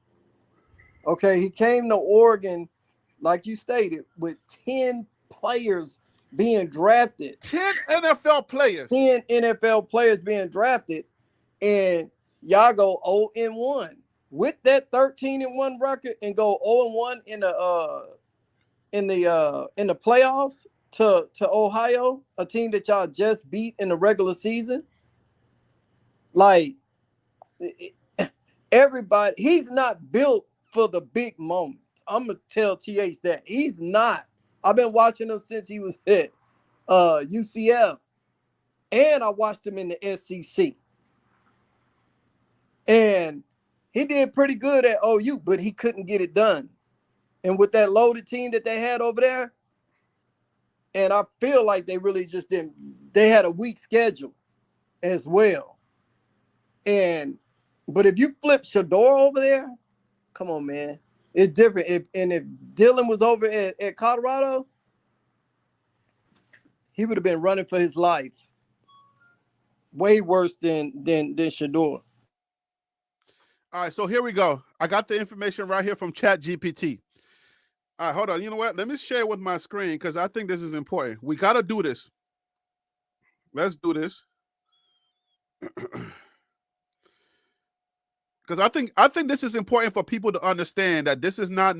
Okay, he came to Oregon, like you stated, with 10 players being drafted. 10 NFL players. 10 NFL players being drafted, and y'all go 0-1. with that 13-1 record and go 0-1 in the playoffs to Ohio, a team that y'all just beat in the regular season. Like everybody, he's not built for the big moments. I'm gonna tell TH that he's not. I've been watching him since he was at UCF, and I watched him in the SEC. And he did pretty good at OU, but he couldn't get it done. And with that loaded team that they had over there, and I feel like they really just didn't. They had a weak schedule as well. But if you flip Shedeur over there, come on, man, it's different. If Dylan was over at Colorado, he would have been running for his life. Way worse than Shedeur. All right, so here we go. I got the information right here from ChatGPT. All right, hold on. You know what? Let me share it with my screen because I think this is important. We got to do this. Let's do this. Because I think this is important for people to understand that this is not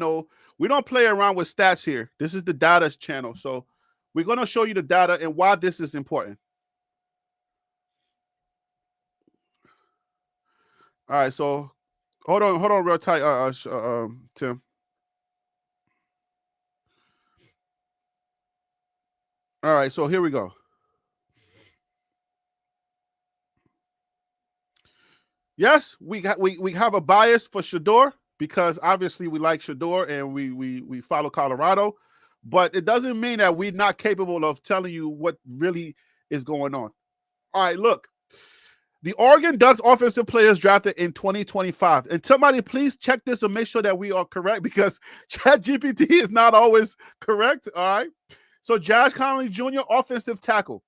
we don't play around with stats here. This is the data channel. So we're going to show you the data and why this is important. All right, so hold on real tight, Tim. All right, so here we go. Yes, we have a bias for Shedeur because obviously we like Shedeur and we follow Colorado, but it doesn't mean that we're not capable of telling you what really is going on. All right, look. The Oregon Ducks offensive players drafted in 2025. And somebody please check this and make sure that we are correct because ChatGPT is not always correct. All right. So Josh Connolly Jr., offensive tackle,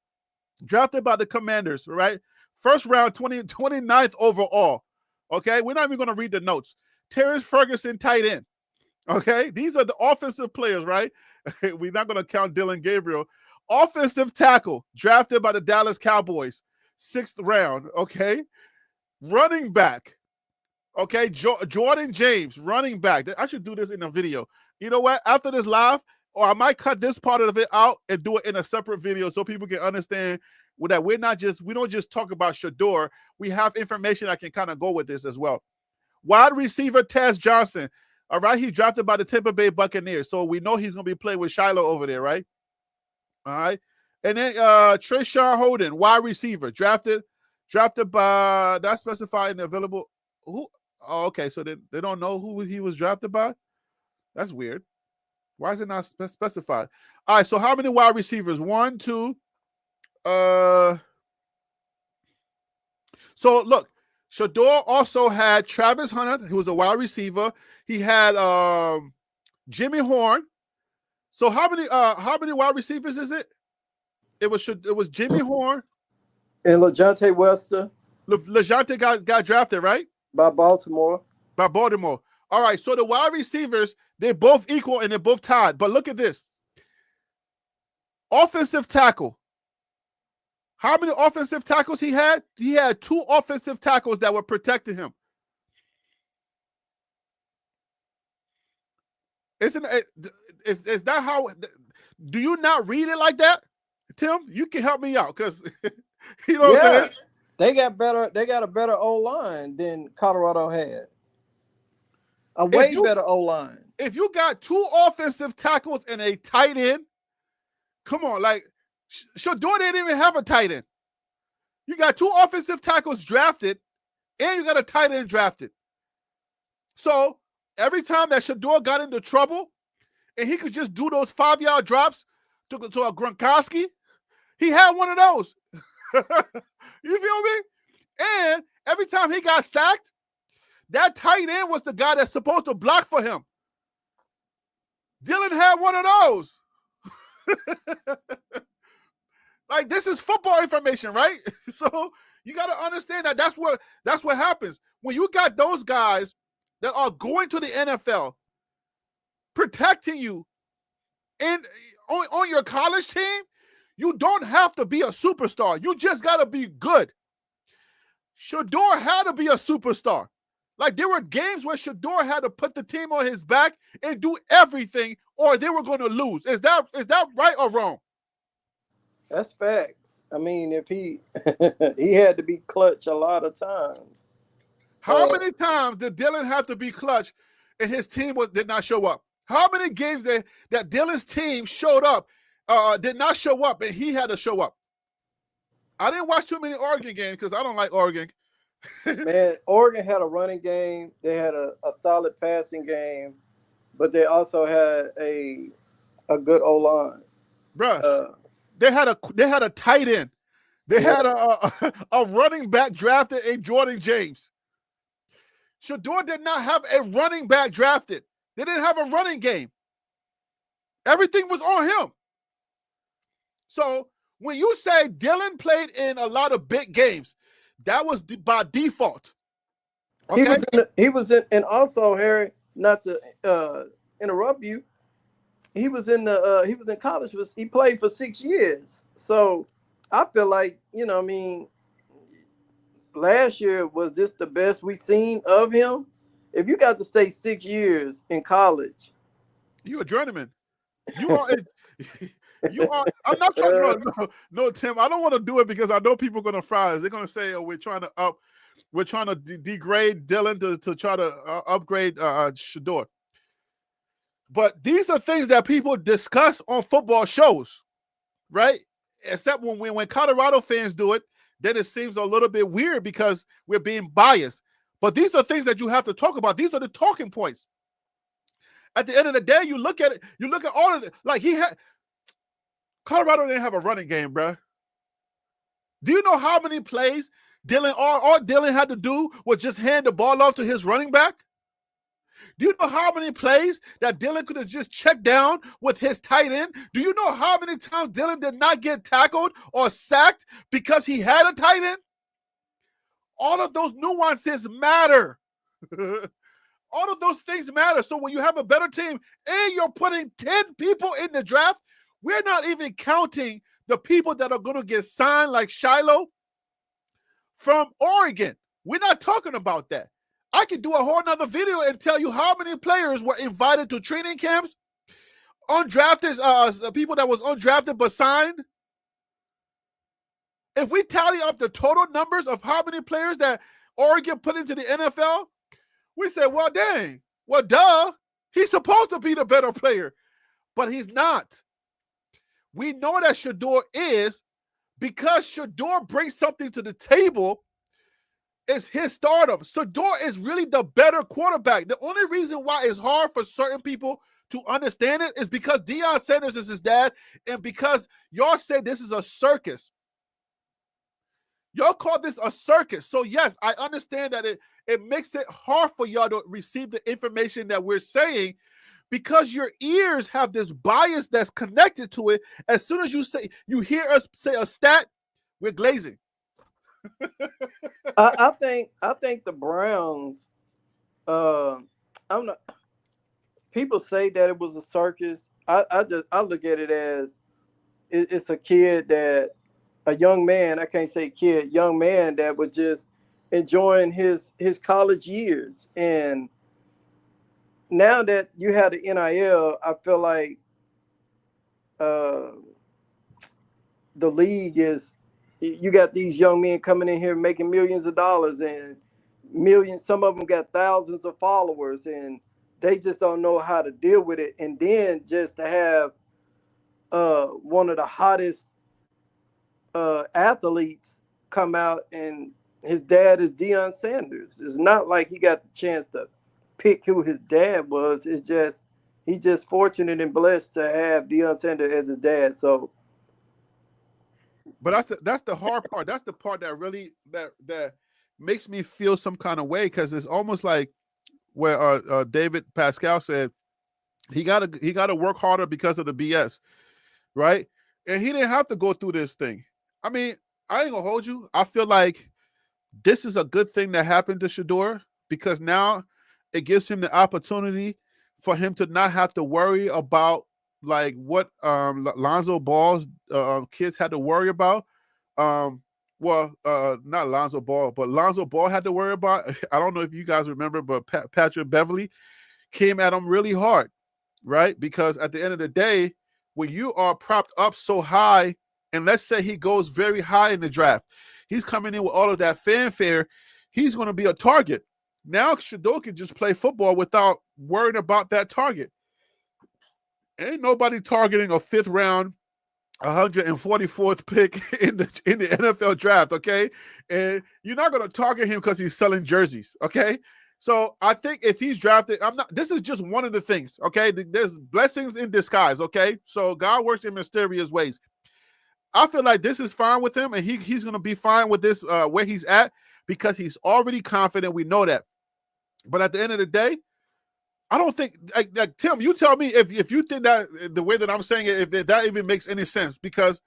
drafted by the Commanders, right? First round, 29th overall. Okay. We're not even going to read the notes. Terrence Ferguson, tight end. Okay. These are the offensive players, right? We're not going to count Dylan Gabriel. Offensive tackle, drafted by the Dallas Cowboys. 6th round, okay? Running back, okay? Jordan James, running back. I should do this in a video. You know what? After this live, or I might cut this part of it out and do it in a separate video so people can understand that we don't just talk about Shedeur. We have information that can kind of go with this as well. Wide receiver Taz Johnson, all right? He's drafted by the Tampa Bay Buccaneers, so we know he's going to be playing with Shiloh over there, right? All right. And then Treshawn Holden, wide receiver, drafted by that specified and available. Who? Oh, okay. So they don't know who he was drafted by. That's weird. Why is it not specified? All right. So how many wide receivers? 1, 2. So look, Shedeur also had Travis Hunter, who was a wide receiver. He had Jimmy Horn. So how many wide receivers is it? It was Jimmy Horn and LeJounte Wester. LeJounte got drafted, right? By Baltimore. All right, so the wide receivers, they're both equal and they're both tied. But look at this. Offensive tackle. How many offensive tackles he had? He had 2 offensive tackles that were protecting him. Is that how? Do you not read it like that? Tim, you can help me out because you know what I'm saying? They got a better O-line than Colorado had. A way better O-line. If you got 2 offensive tackles and a tight end, come on, like Shedeur didn't even have a tight end. You got 2 offensive tackles drafted, and you got a tight end drafted. So every time that Shedeur got into trouble, and he could just do those 5-yard drops to a Gronkowski, he had one of those. You feel me? And every time he got sacked, that tight end was the guy that's supposed to block for him. Dylan had one of those. Like, this is football information, right? So you got to understand that that's what happens. When you got those guys that are going to the NFL, protecting you on your college team, you don't have to be a superstar. You just got to be good. Shedeur had to be a superstar. Like there were games where Shedeur had to put the team on his back and do everything, or they were going to lose. Is that right or wrong? That's facts. I mean, if he he had to be clutch a lot of times. How many times did Dylan have to be clutch and his team did not show up? How many games that Dylan's team showed up, did not show up, and he had to show up? I didn't watch too many Oregon games because I don't like Oregon. Man, Oregon had a running game. They had a solid passing game, but they also had a good O-line. Bruh, they had a tight end. They had a running back drafted in Jordan James. Shedeur did not have a running back drafted. They didn't have a running game. Everything was on him. So when you say Dylan played in a lot of big games, that was by default. Okay? He was in, and also Harry, not to interrupt you, he was in college. He played for 6 years. So I feel like, I mean, last year was this the best we've seen of him. If you got to stay 6 years in college, you a journeyman. You are. You are. I'm not trying. No, Tim. I don't want to do it because I know people are going to fry us. They're going to say, "Oh, we're trying to degrade Dylan to try to upgrade Shedeur." But these are things that people discuss on football shows, right? Except when Colorado fans do it, then it seems a little bit weird because we're being biased. But these are things that you have to talk about. These are the talking points. At the end of the day, you look at it. You look at all of it. Like Colorado didn't have a running game, bro. Do you know how many plays all Dylan had to do was just hand the ball off to his running back? Do you know how many plays that Dylan could have just checked down with his tight end? Do you know how many times Dylan did not get tackled or sacked because he had a tight end? All of those nuances matter. All of those things matter. So when you have a better team and you're putting 10 people in the draft, we're not even counting the people that are going to get signed like Shiloh from Oregon. We're not talking about that. I could do a whole nother video and tell you how many players were invited to training camps, undrafted, people that was undrafted but signed. If we tally up the total numbers of how many players that Oregon put into the NFL, we say, well, dang, well, duh, he's supposed to be the better player, but he's not. We know that Shedeur is because Shedeur brings something to the table. It's his stardom. Shedeur is really the better quarterback. The only reason why it's hard for certain people to understand it is because Deion Sanders is his dad and because y'all say this is a circus. Y'all call this a circus. So yes, I understand that it makes it hard for y'all to receive the information that we're saying because your ears have this bias that's connected to it. As soon as you hear us say a stat, we're glazing. I think the Browns. I'm not. People say that it was a circus. I look at it as it's a kid that a young man. I can't say kid, young man that was just enjoying his college years. And now that you have the NIL, I feel like the league is. You got these young men coming in here making millions of dollars and millions. Some of them got thousands of followers and they just don't know how to deal with it. And then just to have one of the hottest athletes come out and his dad is Deion Sanders. It's not like he got the chance to pick who his dad was. It's just he's just fortunate and blessed to have Deion Sanders as his dad. So. But that's the hard part. That's the part that really that makes me feel some kind of way because it's almost like where David Pascal said he gotta work harder because of the BS, right? And he didn't have to go through this thing. I mean, I ain't gonna hold you. I feel like this is a good thing that happened to Shedeur because now it gives him the opportunity for him to not have to worry about like what Lonzo Ball's kids had to worry about. well, not Lonzo Ball, but Lonzo Ball had to worry about. I don't know if you guys remember, but Patrick Beverly came at him really hard, right? Because at the end of the day, when you are propped up so high, and let's say he goes very high in the draft, he's coming in with all of that fanfare, he's going to be a target. Now Shedeur can just play football without worrying about that target. Ain't nobody targeting a 5th round 144th pick in the NFL draft, okay? And you're not going to target him because he's selling jerseys, okay? So I think if he's drafted, this is just one of the things, okay? There's blessings in disguise, okay? So God works in mysterious ways. I feel like this is fine with him, and he's going to be fine with this where he's at because he's already confident. We know that. But at the end of the day, I don't think, like Tim, you tell me if you think that the way that I'm saying it, if that even makes any sense, because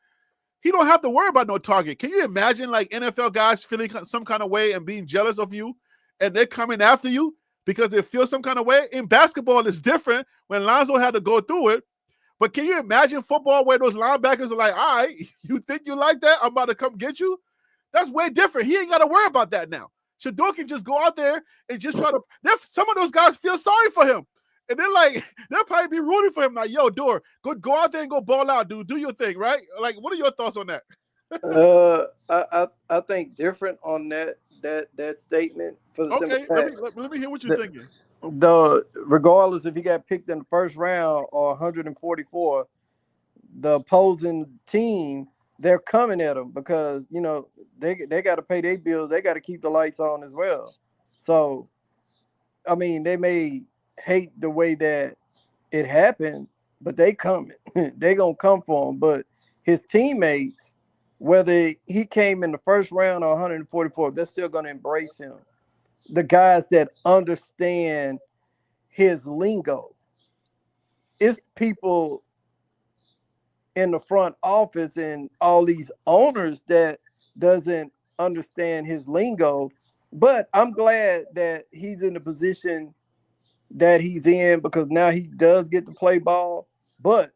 he don't have to worry about no target. Can you imagine like NFL guys feeling some kind of way and being jealous of you, and they're coming after you because they feel some kind of way? In basketball, it's different when Lonzo had to go through it. But can you imagine football where those linebackers are like, all right, you think you like that? I'm about to come get you. That's way different. He ain't got to worry about that now. Shedeur can just go out there and just try to. Some of those guys feel sorry for him, and they're like, they'll probably be rooting for him. Like, yo, Dor, go out there and go ball out, dude. Do your thing, right? Like, what are your thoughts on that? I think different on that statement for the simple fact. Let me hear what you're thinking. Regardless if he got picked in the 1st round or 144, the opposing team, they're coming at him because they got to pay their bills. They got to keep the lights on as well. So, I mean, they may hate the way that it happened, but they coming. They gonna come for him. But his teammates, whether he came in the 1st round or 144, they're still gonna embrace him. The guys that understand his lingo. It's people in the front office and all these owners that doesn't understand his lingo. But I'm glad that he's in the position that he's in because now he does get to play ball. But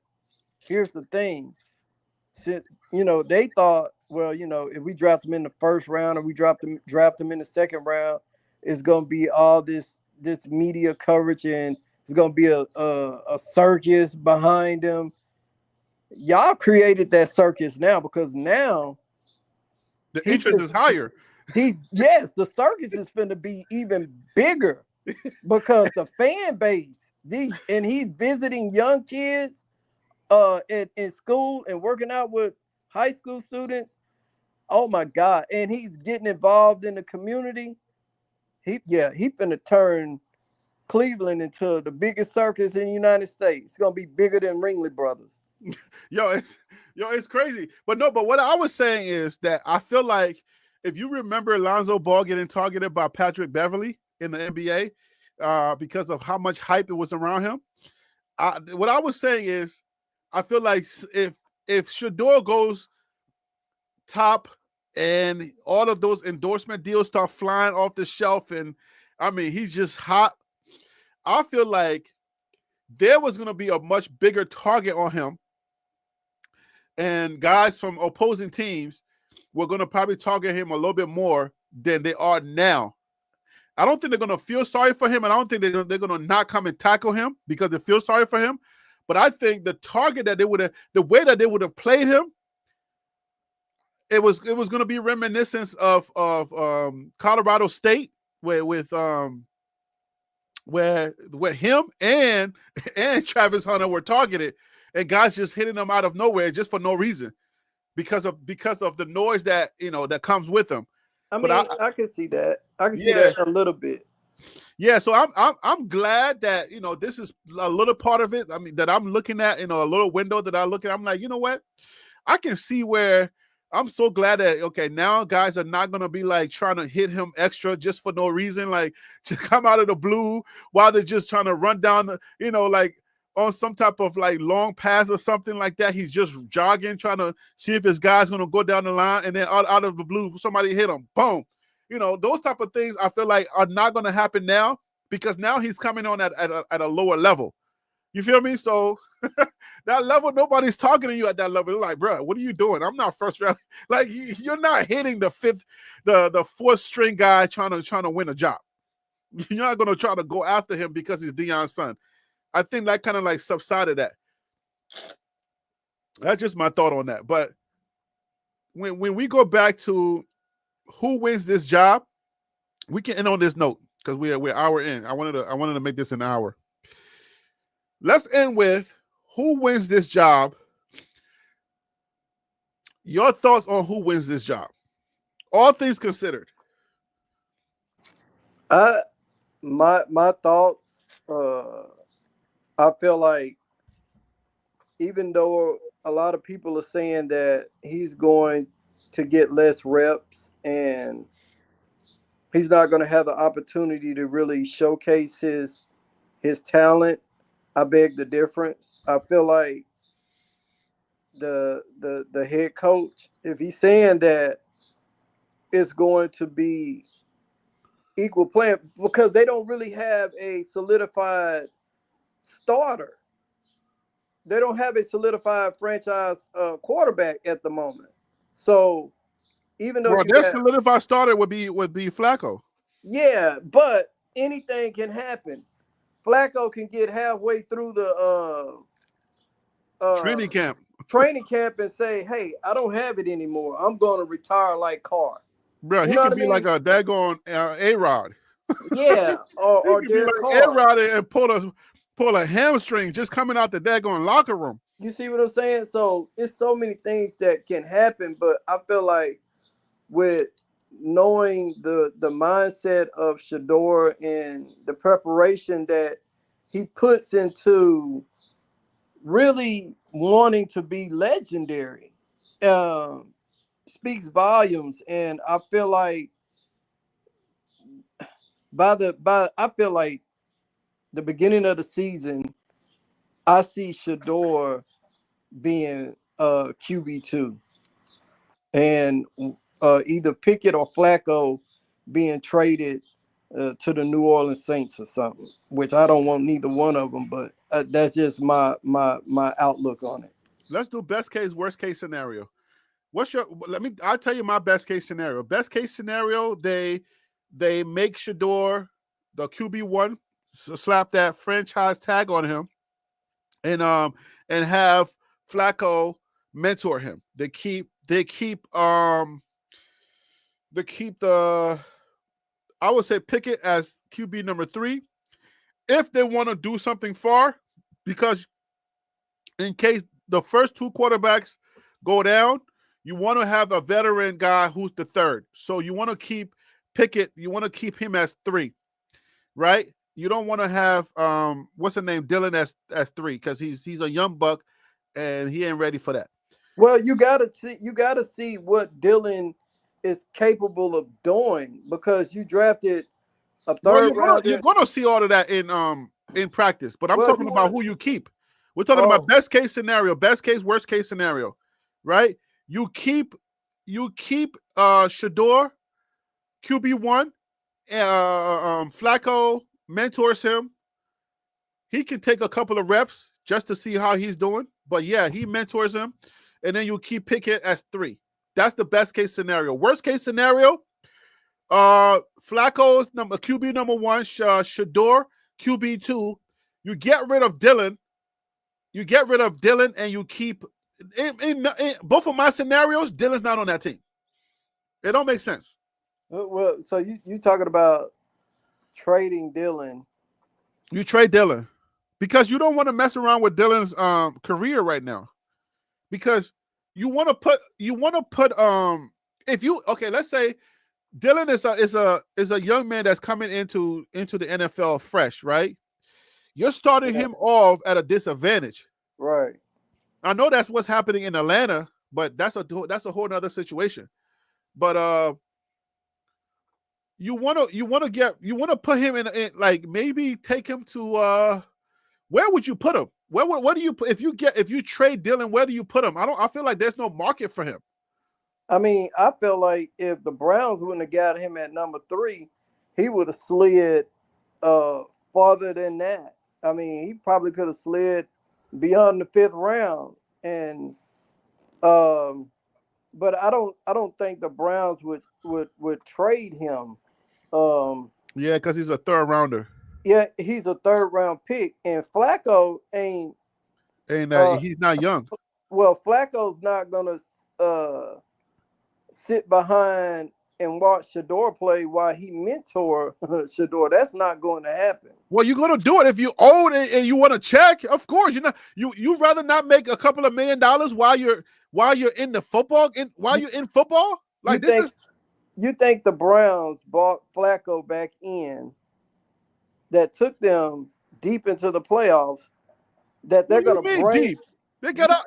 here's the thing. Since, they thought, well, if we draft him in the 1st round or we draft him in the 2nd round, it's going to be all this media coverage and it's going to be a circus behind him. Y'all created that circus now because now the interest is higher. The circus is going to be even bigger because the fan base, and he's visiting young kids in school and working out with high school students. Oh my God. And he's getting involved in the community. He finna turn Cleveland into the biggest circus in the United States. It's gonna be bigger than Ringling Brothers. It's crazy. But what I was saying is that I feel like if you remember Lonzo Ball getting targeted by Patrick Beverly in the NBA because of how much hype it was around him, what I was saying is I feel like if Shedeur goes top and all of those endorsement deals start flying off the shelf and I mean he's just hot, I feel like there was going to be a much bigger target on him, and guys from opposing teams were going to probably target him a little bit more than they are now. I don't think they're going to feel sorry for him, and I don't think they're going to not come and tackle him because they feel sorry for him. But I think the target that the way that they would have played him, it was going to be reminiscent of Colorado State with him and Travis Hunter were targeted, and guys just hitting them out of nowhere just for no reason because of the noise that that comes with them. I mean, I can see that. I can see that a little bit. Yeah, so I'm glad that this is a little part of it. I mean, that I'm looking at a little window that I look at. I'm like, you know what? I can see where. I'm so glad that now guys are not gonna be like trying to hit him extra just for no reason, like to come out of the blue while they're just trying to run down the like on some type of like long pass or something like that. He's just jogging, trying to see if his guy's gonna go down the line, and then out of the blue somebody hit him, boom. Those type of things I feel like are not gonna happen now because now he's coming on at a lower level. You feel me? So that level, nobody's talking to you at that level. They're like, bro, what are you doing? I'm not first round. Like you're not hitting the fourth string guy trying to win a job. You're not going to try to go after him because he's Deion's son. I think that kind of like subsided that. That's just my thought on that. But when we go back to who wins this job, we can end on this note because we're hour in. I wanted to make this an hour. Let's end with who wins this job. Your thoughts on who wins this job, all things considered. My thoughts. I feel like even though a lot of people are saying that he's going to get less reps and he's not going to have the opportunity to really showcase his talent, I beg the difference. I feel like the head coach, if he's saying that it's going to be equal playing, because they don't really have a solidified starter. They don't have a solidified franchise quarterback at the moment. So even though Well, their solidified starter would be Flacco. Yeah, but anything can happen. Flacco can get halfway through the Training camp. and say, "Hey, I don't have it anymore. I'm going to retire like Carr." Bro, You he know could what I be mean? like a daggone A-Rod. Yeah, or He could be Derek like Carr. A-Rod and pull a hamstring just coming out the daggone locker room. You see what I'm saying? So it's so many things that can happen, but I feel like with knowing the mindset of Shedeur and the preparation that he puts into really wanting to be legendary, speaks volumes. And I feel like I feel like the beginning of the season, I see Shedeur being QB2, and either Pickett or Flacco being traded to the New Orleans Saints or something, which I don't want neither one of them, but that's just my outlook on it. Let's do best case, worst case scenario. I'll tell you my best case scenario. Best case scenario, they make Shedeur the QB1, slap that franchise tag on him, and have Flacco mentor him. They keep the I would say Pickett as QB number 3 if they want to do something far, because in case the first 2 quarterbacks go down, you want to have a veteran guy who's the third. So you want to keep Pickett, you want to keep him as 3, right? You don't want to have what's the name, Dylan as 3, because he's a young buck and he ain't ready for that. Well, you gotta see what Dylan is capable of doing, because you drafted a third rounder. You're gonna see all of that in practice, but I'm talking about who you keep. We're talking about best case scenario, best case, worst case scenario, right? You keep Shedeur QB1. Flacco mentors him. He can take a couple of reps just to see how he's doing, but yeah, he mentors him, and then you keep Pickett as 3. That's the best case scenario. Worst case scenario, Flacco's QB number 1, Shedeur QB2. You get rid of Dylan. And you keep in both of my scenarios. Dylan's not on that team. It don't make sense. Well, so you talking about trading Dylan? You trade Dylan because you don't want to mess around with Dylan's career right now. Because you want to put if you let's say Dylan is a young man that's coming into the NFL fresh, right? You're starting him off at a disadvantage. Right. I know that's what's happening in Atlanta, but that's a whole nother situation. But you want to put him in like maybe take him to where would you put him? Where do you put if you trade Dylan? Where do you put him? I feel like there's no market for him. I mean, I feel like if the Browns wouldn't have got him at number 3, he would have slid farther than that. I mean, he probably could have slid beyond the 5th round, and but I don't think the Browns would trade him. Yeah, because he's a third rounder. Yeah, he's a 3rd round pick, and Flacco ain't. And Uh, he's not young. well, Flacco's not gonna sit behind and watch Shedeur play while he mentor Shedeur. That's not going to happen. Well, you're gonna do it if you own it and you want to check. Of course, you rather not make a couple of $1 million while you're in the football while you're in football. Like You think the Browns bought Flacco back in that took them deep into the playoffs? That they're what do gonna you mean bring deep? They got out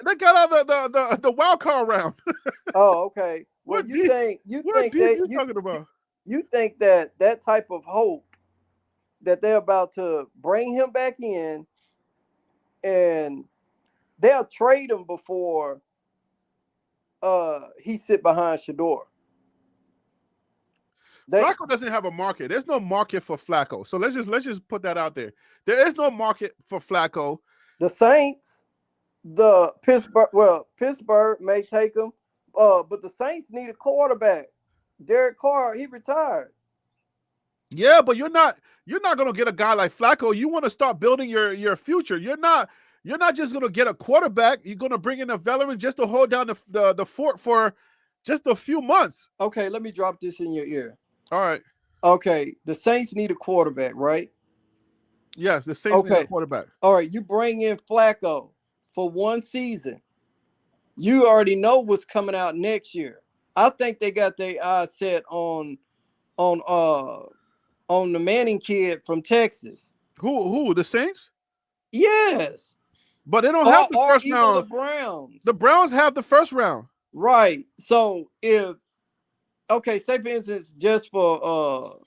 the wild card round. Oh, okay. Well, What deep you talking about? you think that type of hope that they're about to bring him back in, and they'll trade him before he sit behind Shedeur. Flacco doesn't have a market. There's no market for Flacco. So let's just put that out there. There is no market for Flacco. The Saints, the Pittsburgh may take him, but the Saints need a quarterback. Derek Carr, he retired. Yeah, but you're not gonna get a guy like Flacco. You want to start building your future. You're not just gonna get a quarterback. You're gonna bring in a veteran just to hold down the fort for just a few months. Okay, let me drop this in your ear. All right. Okay, the Saints need a quarterback, right? Yes, the Saints need a quarterback. All right, you bring in Flacco for 1 season. You already know what's coming out next year. I think they got their eyes set on the Manning kid from Texas. Who? The Saints? Yes. But they don't have the first round. The Browns. The Browns have the first round. Right. So say for instance, just for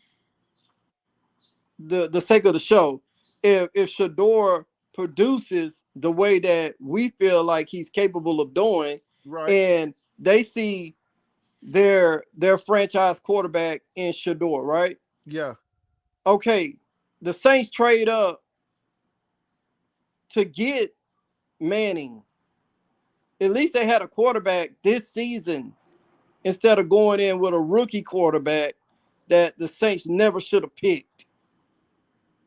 the sake of the show, if Shedeur produces the way that we feel like he's capable of doing, right, and they see their franchise quarterback in Shedeur, right? Yeah. Okay, the Saints trade up to get Manning. At least they had a quarterback this season instead of going in with a rookie quarterback that the Saints never should have picked.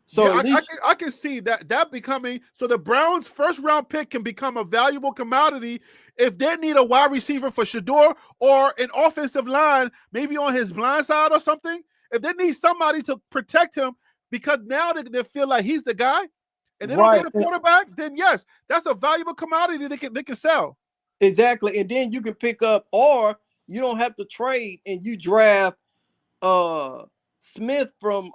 So yeah, at least I can see that becoming, so the Browns' first round pick can become a valuable commodity if they need a wide receiver for Shedeur or an offensive line, maybe on his blind side or something. If they need somebody to protect him because now they feel like he's the guy, and they don't get a quarterback, then yes, that's a valuable commodity they can sell. Exactly, and then you can pick up, or you don't have to trade, and you draft Smith from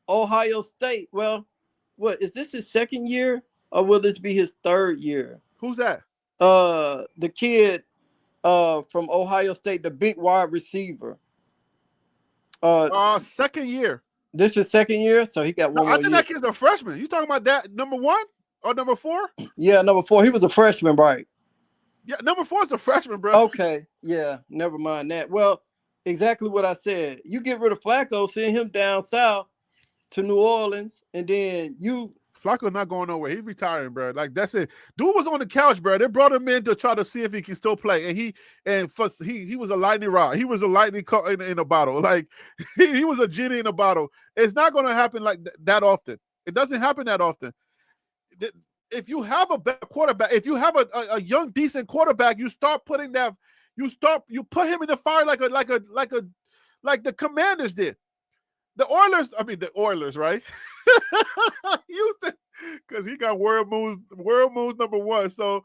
Ohio State. Well, what is this, his second year, or will this be his 3rd year? Who's that? The kid from Ohio State, the big wide receiver. Second year. This is 2nd year, so he got one more year. I think that kid's a freshman. You talking about that number 1 or number 4? Yeah, number 4. He was a freshman, right? Yeah, number 4 is a freshman, bro. Okay, yeah, never mind that. Well, exactly what I said. You get rid of Flacco, send him down south to New Orleans, and then Flacco's not going nowhere. He's retiring, bro. Like, that's it. Dude was on the couch, bro. They brought him in to try to see if he can still play, and he was a lightning rod. He was a lightning in a bottle. Like, he was a genie in a bottle. It's not going to happen like that often. It doesn't happen that often. If you have a better quarterback, if you have a young, decent quarterback, you put him in the fire like the Commanders did. The Oilers, right? Houston, because he got world moves number 1. So,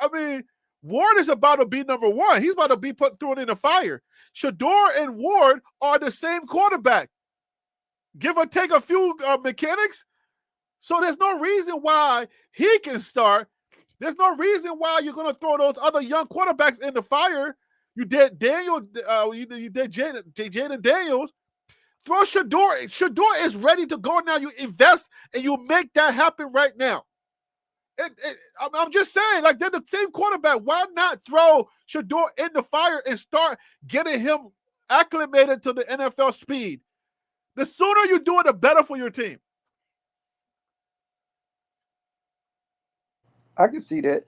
I mean, Ward is about to be number 1. He's about to be thrown in the fire. Shedeur and Ward are the same quarterback. Give or take a few mechanics. So there's no reason why he can start. There's no reason why you're going to throw those other young quarterbacks in the fire. You did Jaden Daniels. Throw Shedeur. Shedeur is ready to go now. You invest and you make that happen right now. I'm just saying, like, they're the same quarterback. Why not throw Shedeur in the fire and start getting him acclimated to the NFL speed? The sooner you do it, the better for your team. I can see that.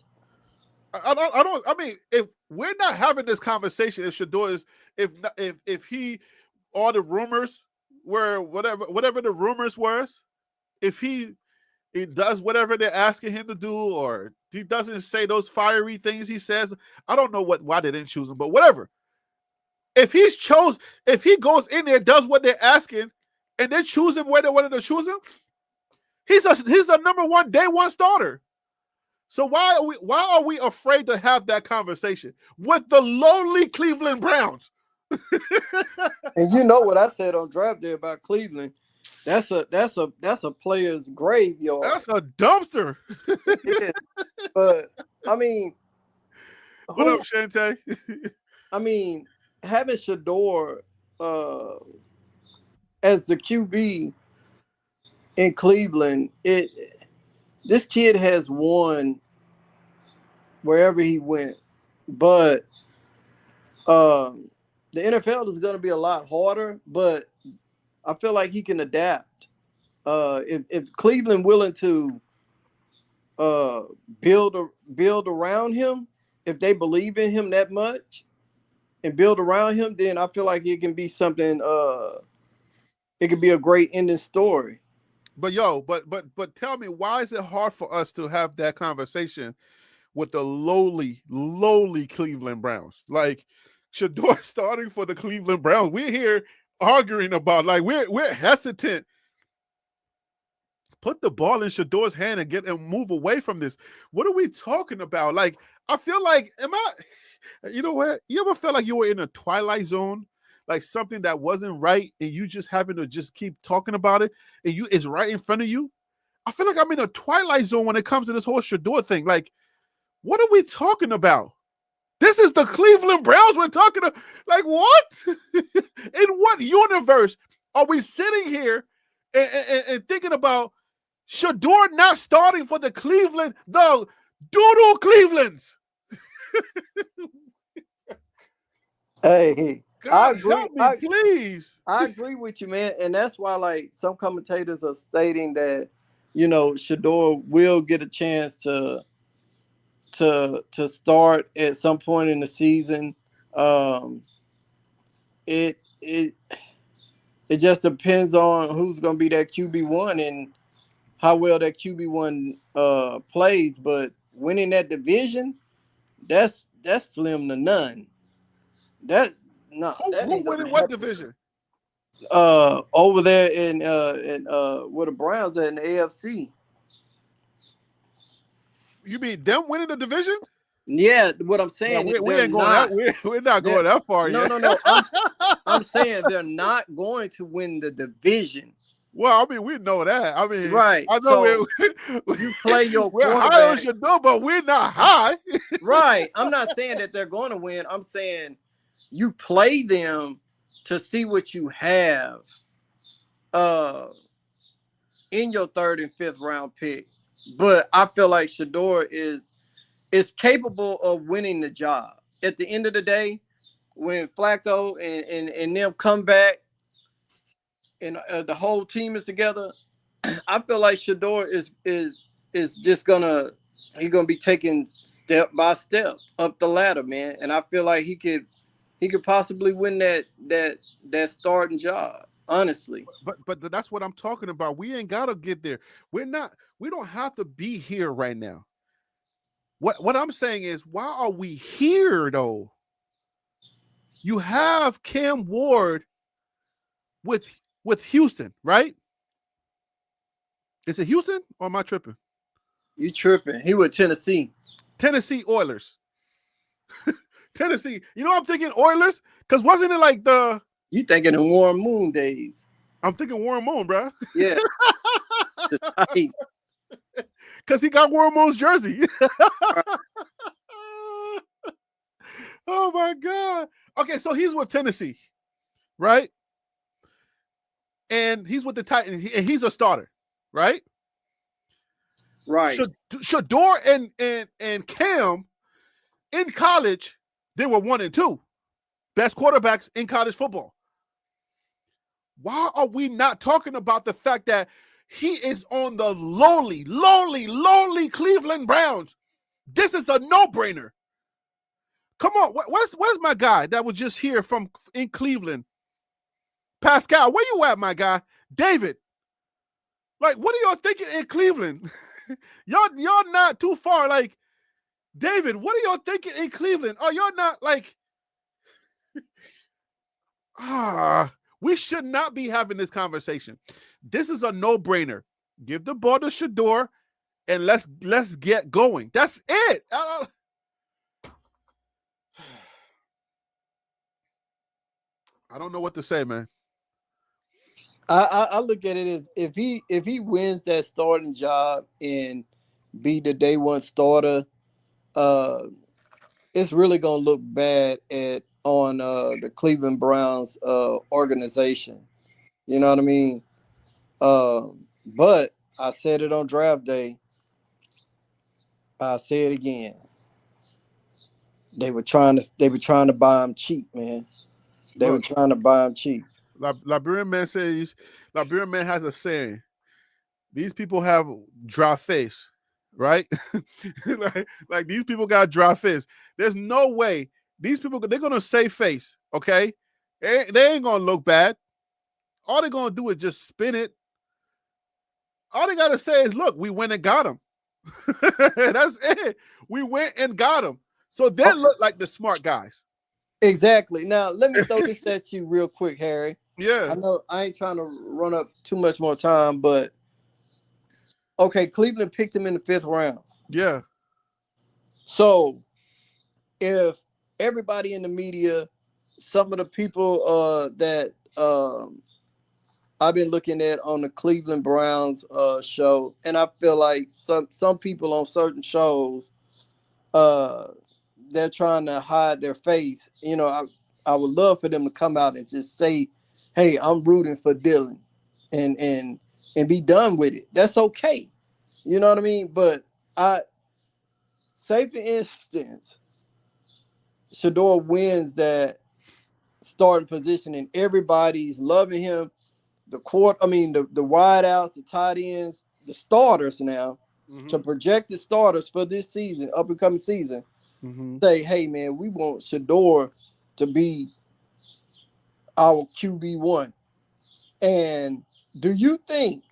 I don't. I mean, if we're not having this conversation, if Shedeur is, if he, all the rumors were whatever the rumors was, if he does whatever they're asking him to do, or he doesn't say those fiery things he says, I don't know why they didn't choose him, but whatever. If he goes in there, does what they're asking, and they choose him where they wanted to choose him, he's a number one day one starter. So why are we afraid to have that conversation with the lowly Cleveland Browns? And you know what I said on draft day about Cleveland? That's a player's graveyard. That's a dumpster. Yeah. But I mean, what up, Shante? I mean, having Shedeur as the QB in Cleveland, this kid has won wherever he went, but the NFL is going to be a lot harder. But I feel like he can adapt. If Cleveland willing to build around him, if they believe in him that much and build around him, then I feel like it can be something. It could be a great ending story. But but tell me, why is it hard for us to have that conversation with the lowly Cleveland Browns? Like Shedeur starting for the Cleveland Browns. We're here arguing about, like, we're hesitant. Put the ball in Shedeur's hand and move away from this. What are we talking about? Like, I feel like, you know what? You ever felt like you were in a twilight zone? Like something that wasn't right, and you just having to just keep talking about it, and it's right in front of you? I feel like I'm in a twilight zone when it comes to this whole Shedeur thing. Like, what are we talking about? This is the Cleveland Browns we're talking about. Like, what? In what universe are we sitting here and thinking about Shedeur not starting for the Doodle Clevelands? Hey, God, I agree. help me, please. I agree with you, man, and that's why, like, some commentators are stating that, you know, Shedeur will get a chance to start at some point in the season. It just depends on who's going to be that QB1 and how well that QB1 plays. But winning that division, that's slim to none. That Who winning what division? Over there in where the Browns are in the AFC. You mean them winning the division? Yeah, what I'm saying, we're not going that far yet. No. I'm saying they're not going to win the division. Well, I mean, we know that. I mean, right. I know so you play your we're high on Shedeur, but we're not high. Right. I'm not saying that they're going to win. I'm saying you play them to see what you have in your third and fifth round pick. But I feel like Shedeur is capable of winning the job. At the end of the day, when Flacco and them come back and the whole team is together, I feel like Shedeur is just gonna be taken step by step up the ladder, man. And I feel like he could possibly win that starting job. Honestly, but that's what I'm talking about. We ain't gotta get there. We don't have to be here right now. What I'm saying is, why are we here though? You have Cam Ward with Houston, right? Is it Houston or am I tripping? You tripping. He with Tennessee. Tennessee Oilers. Tennessee. You know I'm thinking Oilers? Because wasn't it like the... You thinking in Warren Moon days. I'm thinking Warren Moon, bro. Yeah. Because he got Warren Moon's jersey. Oh, my God. Okay, so he's with Tennessee, right? And he's with the Titans, and he's a starter, right? Right. Shedeur and Cam in college, they were 1 and 2 best quarterbacks in college football. Why are we not talking about the fact that he is on the lowly Cleveland Browns This is a no-brainer. Come on, where's my guy that was just here from in Cleveland? Pascal, where you at, my guy? David, like, what are y'all thinking in Cleveland? y'all not too far. Like, David, what are y'all thinking in Cleveland? Are y'all not like, we should not be having this conversation. This is a no-brainer. Give the ball to Shedeur and let's get going. That's it. I don't know what to say, man. I look at it as if he wins that starting job and be the day one starter, it's really gonna look bad on the Cleveland Browns organization. You know what I mean? But I said it on draft day. I'll say it again. They were trying to buy him cheap, man. They were trying to buy him cheap. Liberian Man has a saying. These people have dry face, right? like these people got dry face. There's no way these people, they're gonna save face, okay? They ain't gonna look bad. All they're gonna do is just spin it. All they gotta say is, look, we went and got him. That's it. We went and got him. So they look like the smart guys. Exactly. Now, let me throw this at you real quick, Harry. Yeah. I know I ain't trying to run up too much more time, but okay, Cleveland picked him in the 5th round. Yeah. So if everybody in the media, some of the people that I've been looking at on the Cleveland Browns show, and I feel like some people on certain shows, they're trying to hide their face. You know, I would love for them to come out and just say, "Hey, I'm rooting for Dylan," and be done with it. That's okay. You know what I mean? But say for instance, Shedeur wins that starting position and everybody's loving him. The wideouts, the tight ends, the starters now, to projected starters for this season, up and coming season, say, hey man, we want Shedeur to be our QB1. And do you think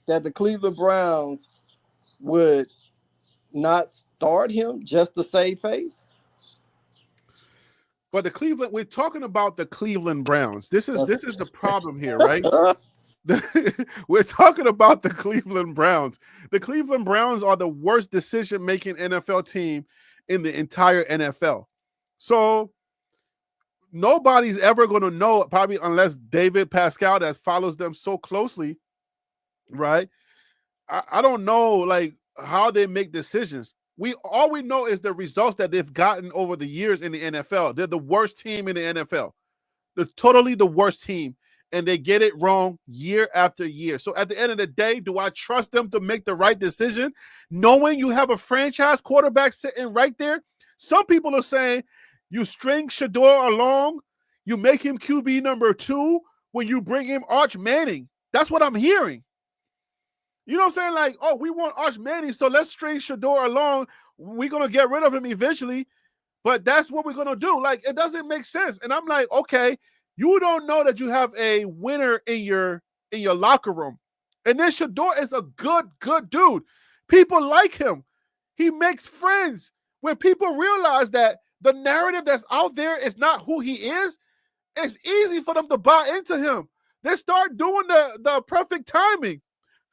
that the Cleveland Browns would not start him just to save face? But we're talking about the Cleveland Browns. This is the problem here, right? We're talking about the Cleveland Browns. The Cleveland Browns are the worst decision-making NFL team in the entire NFL. So nobody's ever going to know, probably unless David Pascal, that follows them so closely, right? I don't know, like, how they make decisions. All we know is the results that they've gotten over the years in the NFL. They're the worst team in the NFL. They're totally the worst team, and they get it wrong year after year. So at the end of the day, do I trust them to make the right decision, knowing you have a franchise quarterback sitting right there? Some people are saying you string Shedeur along, you make him QB number 2 when you bring him Arch Manning. That's what I'm hearing. You know what I'm saying? Like, oh, we want Arch Manning, so let's string Shedeur along. We're going to get rid of him eventually, but that's what we're going to do. Like, it doesn't make sense. And I'm like, okay, you don't know that you have a winner in your locker room. And then Shedeur is a good dude. People like him. He makes friends. When people realize that the narrative that's out there is not who he is, it's easy for them to buy into him. They start doing the perfect timing.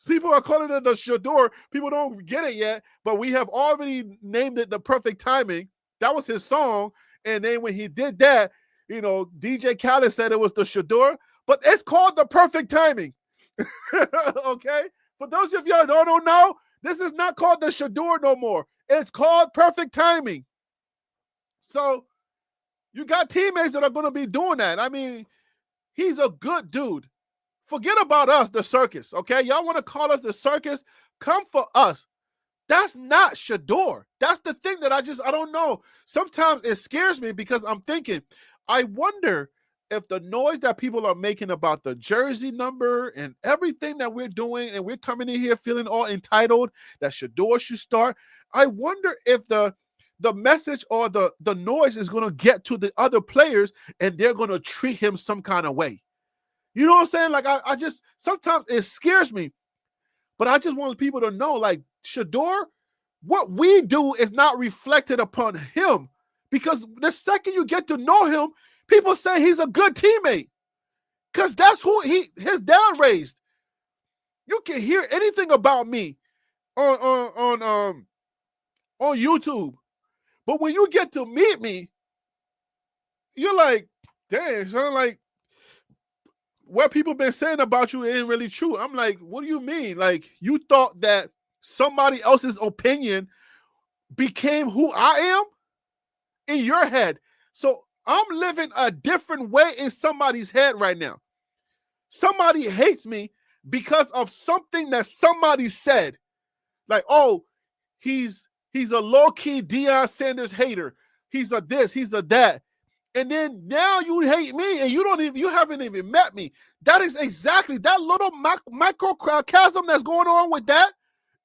People are calling it the Shedeur. People don't get it yet, but we have already named it the perfect timing. That was his song. And then when he did that, you know, DJ Khaled said it was the Shedeur, but it's called the perfect timing. Okay? For those of y'all who don't know, this is not called the Shedeur no more. It's called perfect timing. So you got teammates that are going to be doing that. I mean, he's a good dude. Forget about us, the circus, okay? Y'all want to call us the circus? Come for us. That's not Shedeur. That's the thing that I don't know. Sometimes it scares me because I'm thinking, I wonder if the noise that people are making about the jersey number and everything that we're doing, and we're coming in here feeling all entitled that Shedeur should start, I wonder if the message or the noise is going to get to the other players and they're going to treat him some kind of way. You know what I'm saying? Like, I just, sometimes it scares me, but I just want people to know, like, Shedeur, what we do is not reflected upon him, because the second you get to know him, people say he's a good teammate because that's who his dad raised. You can hear anything about me on YouTube, but when you get to meet me, you're like, dang, son, like, what people been saying about you ain't really true. I'm like, what do you mean? Like, you thought that somebody else's opinion became who I am in your head. So I'm living a different way in somebody's head right now. Somebody hates me because of something that somebody said. Like, oh, he's a low-key Deion Sanders hater. He's a this, he's a that. And then now you hate me and you haven't even met me. That is exactly that little microcosm that's going on with that.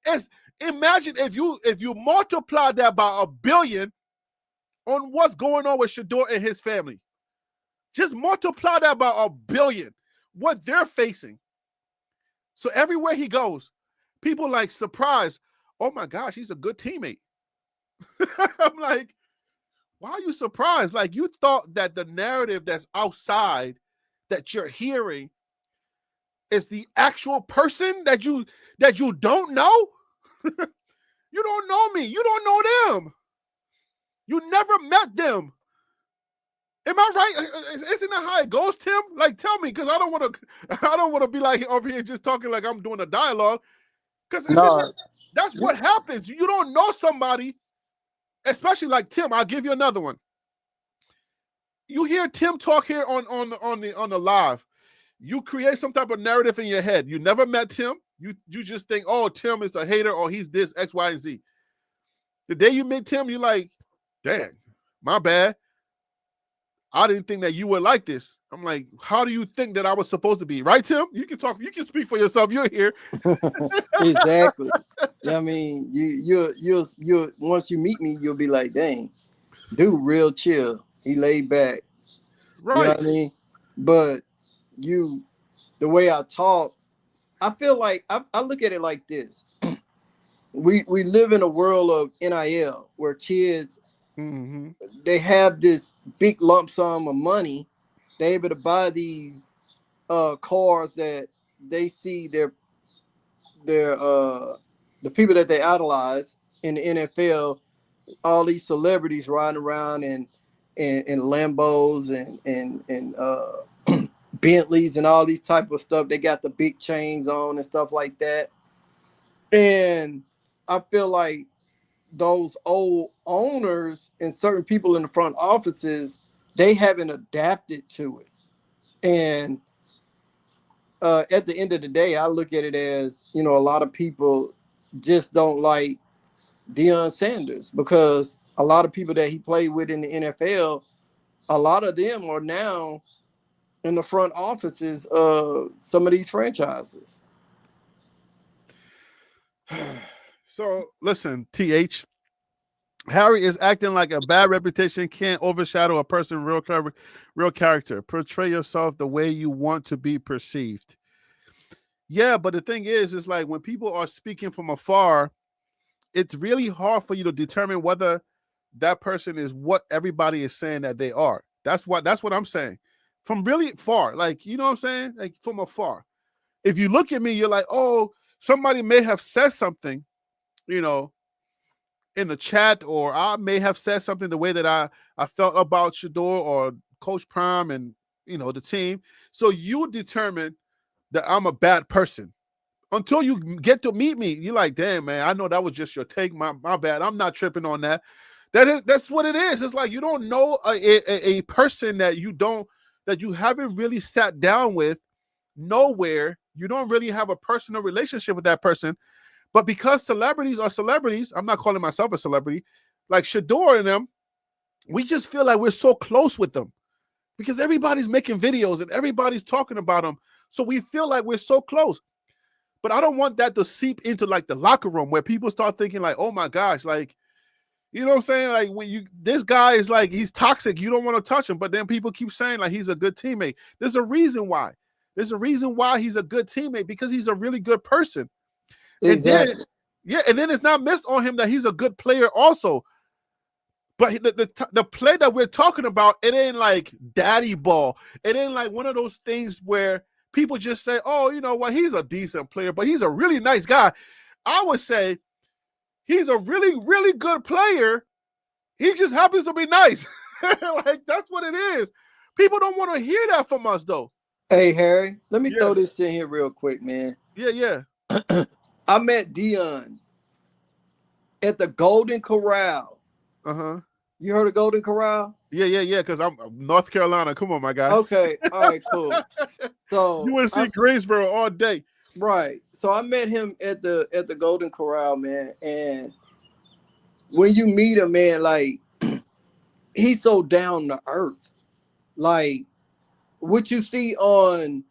Is, imagine if you multiply that by 1 billion on what's going on with Shedeur and his family. Just multiply that by 1 billion, what they're facing. So everywhere he goes, people like surprised. Oh my gosh, he's a good teammate. I'm like, why are you surprised? Like, you thought that the narrative that's outside that you're hearing is the actual person that you don't know? You don't know me. You don't know them. You never met them. Am I right? Isn't that how it goes, Tim? Like, tell me, because I don't want to be like over here just talking like I'm doing a dialogue. Because that's what happens. You don't know somebody, especially like Tim. I'll give you another one. You hear Tim talk here on the live. You create some type of narrative in your head. You never met Tim. You just think, oh, Tim is a hater, or he's this, X, Y, and Z. The day you meet Tim, you're like, dang, my bad. I didn't think that you were like this. I'm like, how do you think that I was supposed to be? Right, Tim? You can talk. You can speak for yourself. You're here. Exactly. I mean, you once you meet me, you'll be like, dang, dude, real chill. He laid back. Right. You know what I mean? But the way I talk, I feel like I look at it like this. We live in a world of NIL where kids, they have this big lump sum of money. They're able to buy these cars that they see the people that they idolize in the NFL, all these celebrities riding around in Lambos and Bentleys and all these type of stuff. They got the big chains on and stuff like that. And I feel like those old owners and certain people in the front offices, they haven't adapted to it. And at the end of the day, I look at it as, a lot of people just don't like Deion Sanders, because a lot of people that he played with in the NFL, a lot of them are now in the front offices of some of these franchises. So listen, TH, Harry is acting like a bad reputation can't overshadow a person's real character. Portray yourself the way you want to be perceived. Yeah, but the thing is like when people are speaking from afar, it's really hard for you to determine whether that person is what everybody is saying that they are. That's what I'm saying. From really far, like, you know what I'm saying? Like, from afar. If you look at me, you're like, oh, somebody may have said something, in the chat, or I may have said something the way that I felt about Shedeur or Coach Prime and, the team. So you determine that I'm a bad person. Until you get to meet me, you're like, damn, man, I know that was just your take. My bad. I'm not tripping on that. That's what it is. It's like you don't know a person that you haven't really sat down with nowhere. You don't really have a personal relationship with that person. But because celebrities are celebrities, I'm not calling myself a celebrity, like Shedeur and them, we just feel like we're so close with them because everybody's making videos and everybody's talking about him. So we feel like we're so close. But I don't want that to seep into like the locker room where people start thinking like, oh my gosh, like, you know what I'm saying? Like when this guy is like, he's toxic. You don't want to touch him. But then people keep saying like, he's a good teammate. There's a reason why. There's a reason why he's a good teammate, because he's a really good person. Exactly. And then it's not missed on him that he's a good player also. But the play that we're talking about, it ain't like daddy ball. It ain't like one of those things where people just say, oh, you know what, he's a decent player, but he's a really nice guy. I would say he's a really, really good player. He just happens to be nice. Like, that's what it is. People don't want to hear that from us, though. Hey, Harry, let me throw this in here real quick, man. Yeah. I met Dion at the Golden Corral. Uh-huh. You heard of Golden Corral? Yeah, because I'm North Carolina. Come on, my guy. Okay, all right, cool. So UNC Greensboro all day. Right. So I met him at the Golden Corral, man. And when you meet him, man, like he's so down to earth. Like what you see on,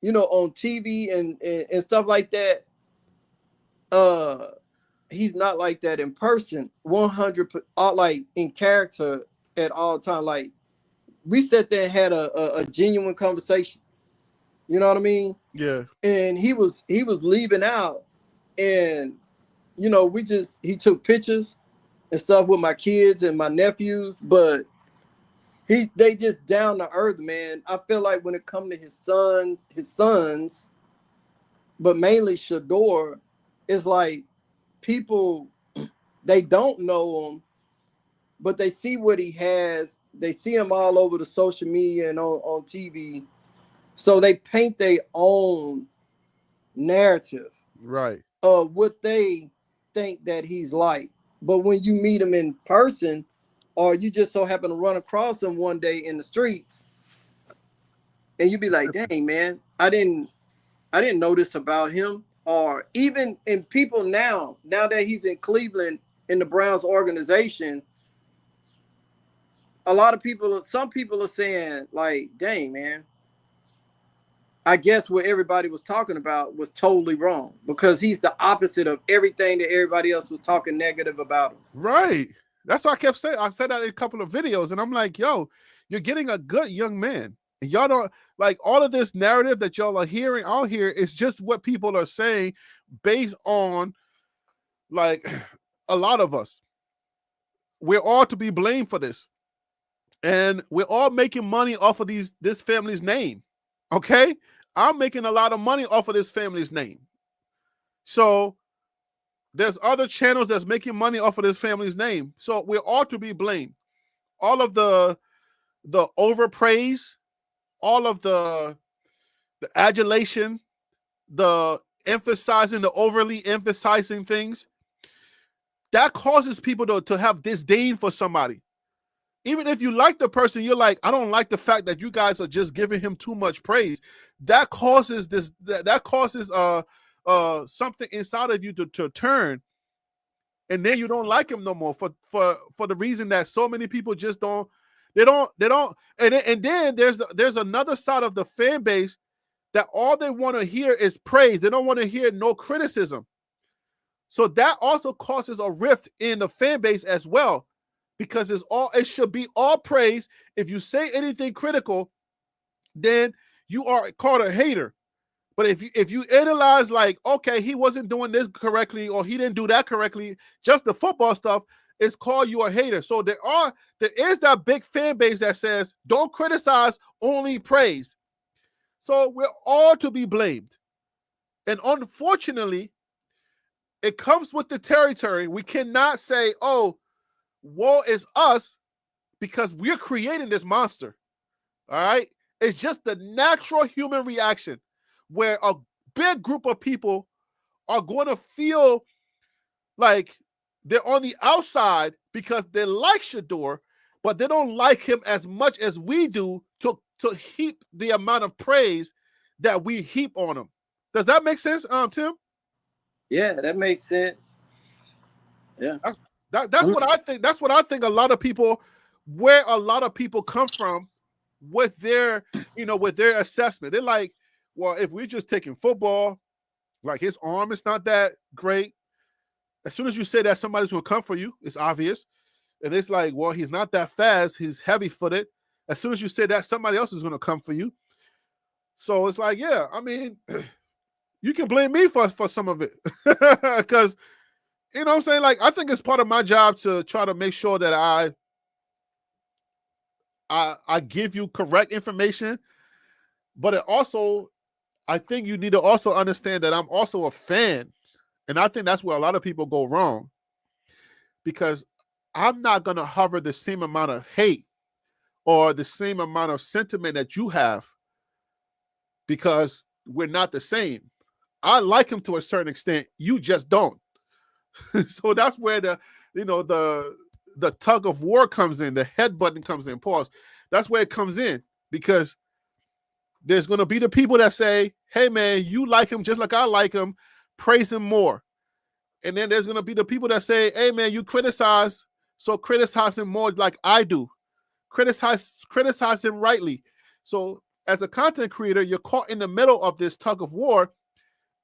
on TV and stuff like that. He's not like that in person. 100, like in character at all time. Like we sat there and had a genuine conversation. You know what I mean? Yeah. And he was leaving out, and he took pictures and stuff with my kids and my nephews, but they just down to earth, man. I feel like when it comes to his sons, but mainly Shedeur, it's like people, they don't know him, but they see what he has. They see him all over the social media and on TV. So they paint their own narrative, right, of what they think that he's like. But when you meet him in person, or you just so happen to run across him one day in the streets, and you be like, dang, man, I didn't know this about him. Or even in people now that he's in Cleveland in the Browns organization, some people are saying like, dang, man, I guess what everybody was talking about was totally wrong, because he's the opposite of everything that everybody else was talking negative about him. Right. That's what I kept saying. I said that in a couple of videos, and I'm like, yo, you're getting a good young man. And y'all don't like all of this narrative that y'all are hearing out here is just what people are saying based on like a lot of us. We're all to be blamed for this. And we're all making money off of this family's name. Okay? I'm making a lot of money off of this family's name. So there's other channels that's making money off of this family's name. So we're all to be blamed. All of the overpraise, all of the adulation, the emphasizing, the overly emphasizing things, that causes people to have disdain for somebody. Even if you like the person, you're like, I don't like the fact that you guys are just giving him too much praise. That causes something inside of you to turn, and then you don't like him no more for the reason that so many people just don't. They don't. And then there's another side of the fan base that all they want to hear is praise. They don't want to hear no criticism. So that also causes a rift in the fan base as well, because it should be all praise. If you say anything critical, then you are called a hater. But if you analyze like, okay, he wasn't doing this correctly or he didn't do that correctly, just the football stuff, it's called you a hater. So there is that big fan base that says don't criticize, only praise. So we're all to be blamed. And unfortunately, it comes with the territory. We cannot say, oh, woe is us, because we're creating this monster. All right? It's just the natural human reaction where a big group of people are going to feel like they're on the outside because they like Shedeur, but they don't like him as much as we do to heap the amount of praise that we heap on him. Does that make sense, Tim? Yeah, that makes sense. Yeah. That's what I think. That's what I think where a lot of people come from with their, with their assessment. They're like, well, if we're just taking football, like his arm is not that great. As soon as you say that, somebody's gonna come for you. It's obvious. And it's like, well, he's not that fast. He's heavy-footed. As soon as you say that, somebody else is gonna come for you. So it's like, yeah, I mean, you can blame me for some of it. Because, you know what I'm saying? Like, I think it's part of my job to try to make sure that I give you correct information. But it also, I think you need to also understand that I'm also a fan. And I think that's where a lot of people go wrong. Because I'm not going to hover the same amount of hate or the same amount of sentiment that you have, because we're not the same. I like him to a certain extent. You just don't. So that's where the tug of war comes in. The headbutting comes in. Pause. That's where it comes in, because there's going to be the people that say, hey, man, you like him just like I like him. Praise him more. And then there's going to be the people that say, hey, man, you criticize, so criticize him more like I do. Criticize him rightly. So as a content creator, you're caught in the middle of this tug of war,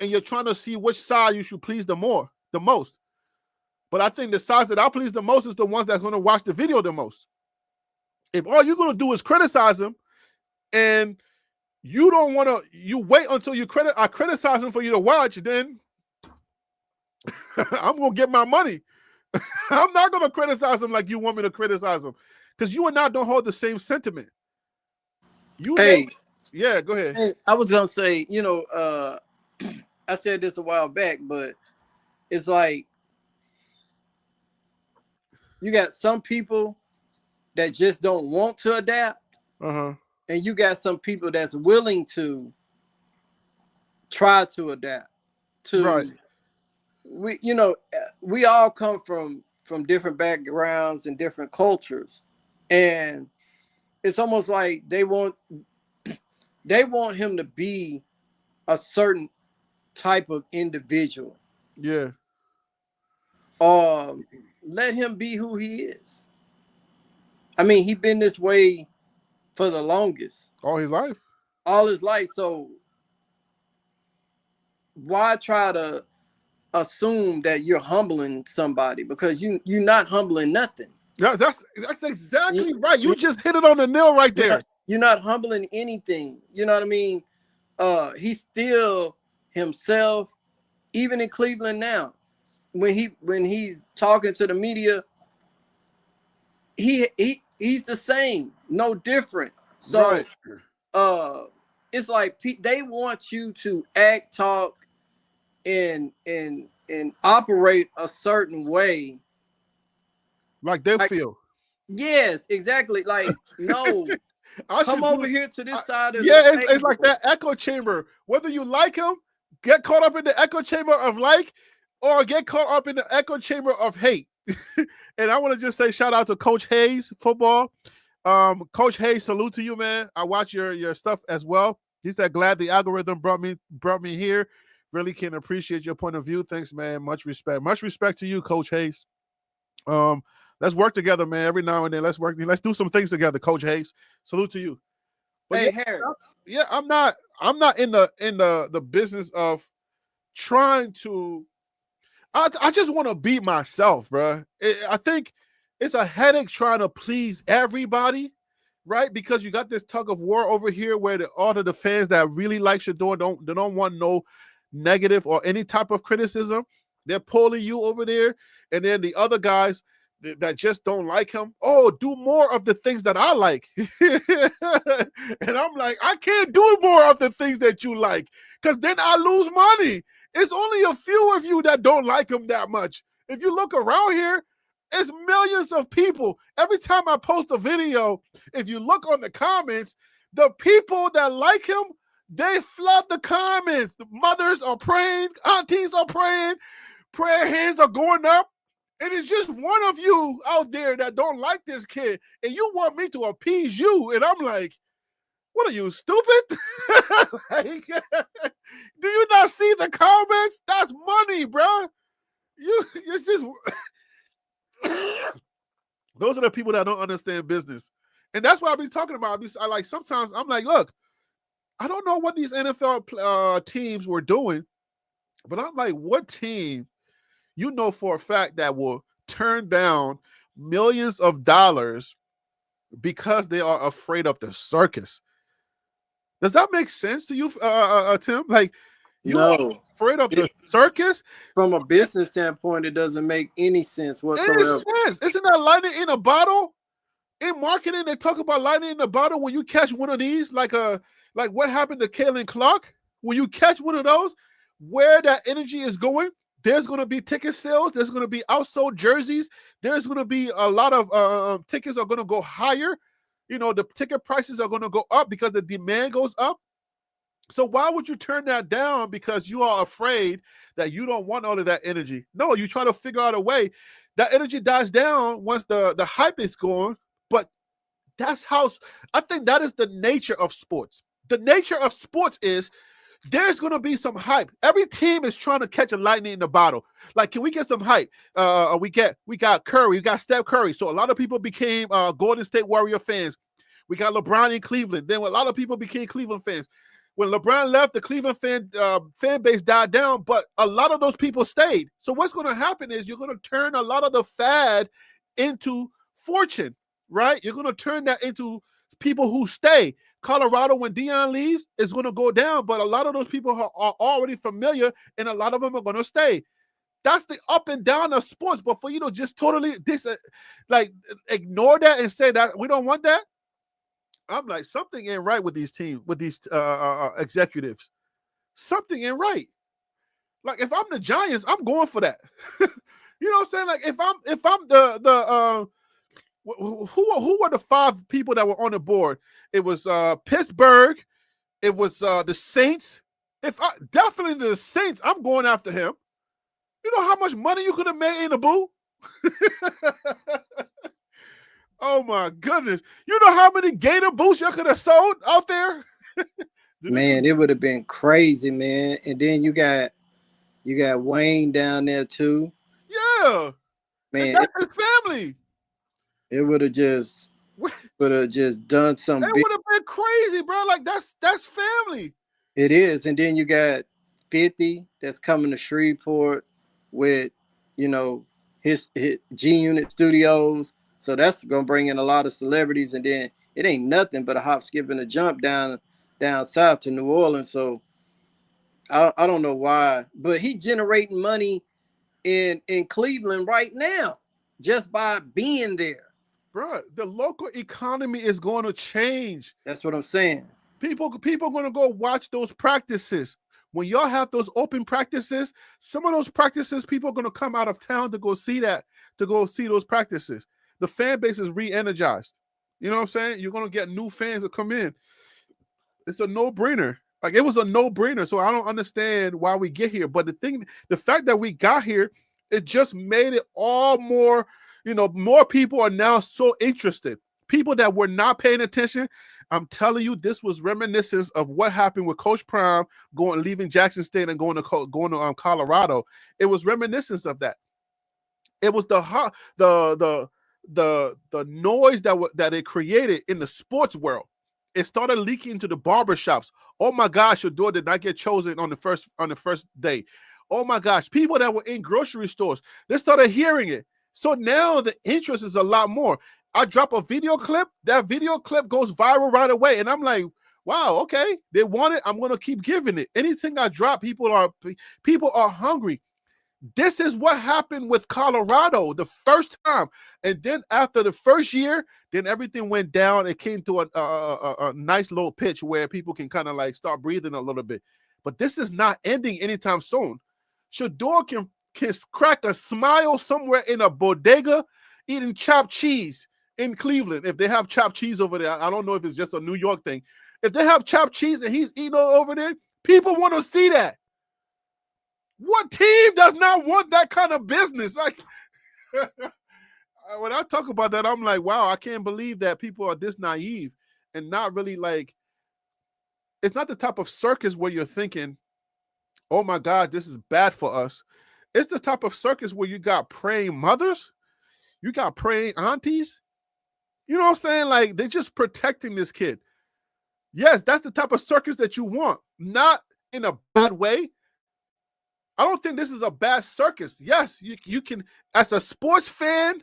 and you're trying to see which side you should please the most. But I think the sides that I please the most is the ones that's going to watch the video the most. If all you're going to do is criticize him, and you don't want to, you wait until I criticize him for you to watch, then I'm going to get my money. I'm not going to criticize him like you want me to criticize him, because you and I don't hold the same sentiment. Yeah, go ahead. Hey, I was going to say, I said this a while back, but it's like, you got some people that just don't want to adapt. Uh-huh. And you got some people that's willing to try to adapt to, right. We all come from different backgrounds and different cultures. And it's almost like they want him to be a certain type of individual. Yeah. Let him be who he is. I mean, he's been this way for the longest. All his life. So why try to assume that you're humbling somebody? Because you're not humbling nothing. Yeah, that's exactly right. You just hit it on the nail right there. You're not humbling anything. You know what I mean? He's still himself, even in Cleveland now. When he's talking to the media, he's the same, no different. So right. It's like they want you to act, talk, and operate a certain way, like they feel. Yes, exactly. Like, no, come over here to this side of the table. It's like that echo chamber. Whether you like him, get caught up in the echo chamber of like, or get caught up in the echo chamber of hate. And I want to just say shout out to Coach Hayes football. Coach Hayes, salute to you, man. I watch your stuff as well. He said, glad the algorithm brought me here. Really can appreciate your point of view. Thanks, man. Much respect. Much respect to you, Coach Hayes. Let's work together, man. Every now and then, let's do some things together, Coach Hayes. Salute to you. But hey, Harry. Yeah, I'm not in the business of trying to. I just want to be myself, bro. I think it's a headache trying to please everybody, right? Because you got this tug of war over here where all of the fans that really like Shedeur don't want no negative or any type of criticism. They're pulling you over there, and then the other guys that just don't like him, do more of the things that I like. And I'm like, I can't do more of the things that you like, because then I lose money. It's only a few of you that don't like him that much. If you look around here, it's millions of people. Every time I post a video, if you look on the comments, the people that like him, they flood the comments. The mothers are praying, aunties are praying, prayer hands are going up. And it's just one of you out there that don't like this kid, and you want me to appease you. And I'm like, what are you, stupid? Like, do you not see the comments? That's money, bro. It's just those are the people that don't understand business. And that's what I've been talking about. I like sometimes I'm like, look, I don't know what these NFL teams were doing, but I'm like, what team you know for a fact that will turn down millions of dollars because they are afraid of the circus? Does that make sense to you, Tim? Like, you are No, afraid of the it, circus? from a business standpoint, it doesn't make any sense Any whatsoever. sense? Isn't that lightning in a bottle? In marketing, they talk about lightning in a bottle. When you catch one of these, like what happened to Kalen Clark, when you catch one of those, where that energy is going, there's going to be ticket sales. There's going to be outsold jerseys. There's going to be a lot of tickets are going to go higher. You know, the ticket prices are going to go up because the demand goes up. So why would you turn that down because you are afraid that you don't want all of that energy? No, you try to figure out a way. That energy dies down once the hype is gone. But that's how I think that is the nature of sports. The nature of sports is there's going to be some hype. Every team is trying to catch a lightning in the bottle. Like, can we get some hype? We got Curry, we got Steph Curry. So a lot of people became Golden State Warrior fans. We got LeBron in Cleveland. Then a lot of people became Cleveland fans. When LeBron left, the Cleveland fan base died down, but a lot of those people stayed. So what's going to happen is you're going to turn a lot of the fad into fortune, right? You're going to turn that into people who stay. Colorado, when Deion leaves, is going to go down, but a lot of those people are already familiar, and a lot of them are going to stay. That's the up and down of sports. But for you to just totally ignore that and say that we don't want that, I'm like, something ain't right with these teams, with these executives. Something ain't right. Like, if I'm the Giants, I'm going for that. You know what I'm saying? Like, if I'm the who were the 5 people that were on the board? It was Pittsburgh. It was the Saints. Definitely the Saints, I'm going after him. You know how much money you could have made in the boo? Oh my goodness. You know how many Gator boots you could have sold out there? Man, it would have been crazy, man. And then you got Wayne down there too. Yeah. Man, and that's his family. It would have just done some It big. would have been crazy, bro. Like, that's family. It is. And then you got 50 that's coming to Shreveport with, you know, his G Unit Studios. So that's gonna bring in a lot of celebrities, and then it ain't nothing but a hop, skip, and a jump down south to New Orleans. So I don't know why, but he generating money in Cleveland right now just by being there. Bro, the local economy is going to change. That's what I'm saying. People are going to go watch those practices. When y'all have those open practices, some of those practices, people are going to come out of town to go see those practices. The fan base is re-energized. You know what I'm saying? You're going to get new fans to come in. It's a no-brainer. Like, it was a no-brainer. So I don't understand why we get here. But the fact that we got here, it just made it all more, more people are now so interested. People that were not paying attention, I'm telling you, this was reminiscent of what happened with Coach Prime leaving Jackson State and going to Colorado. It was reminiscent of that. It was the noise that it created in the sports world. It started leaking into the barbershops. Oh my gosh, Shedeur did not get chosen on the first day. Oh my gosh, people that were in grocery stores, they started hearing it. So now the interest is a lot more. I drop a video clip, that video clip goes viral right away. And I'm like, wow, okay, they want it. I'm going to keep giving it. Anything I drop, people are hungry. This is what happened with Colorado the first time. And then after the first year, then everything went down. It came to a nice low pitch where people can kind of like start breathing a little bit. But this is not ending anytime soon. Shedeur can crack a smile somewhere in a bodega eating chopped cheese in Cleveland. If they have chopped cheese over there, I don't know if it's just a New York thing. If they have chopped cheese and he's eating over there, people want to see that. What team does not want that kind of business? Like, when I talk about that, I'm like, wow, I can't believe that people are this naive and not really like, it's not the type of circus where you're thinking, oh my God, this is bad for us. It's the type of circus where you got praying mothers, you got praying aunties, You know what I'm saying? Like, they're just protecting this kid. Yes, that's the type of circus that you want. Not in a bad way. I don't think this is a bad circus. Yes, you can, as a sports fan,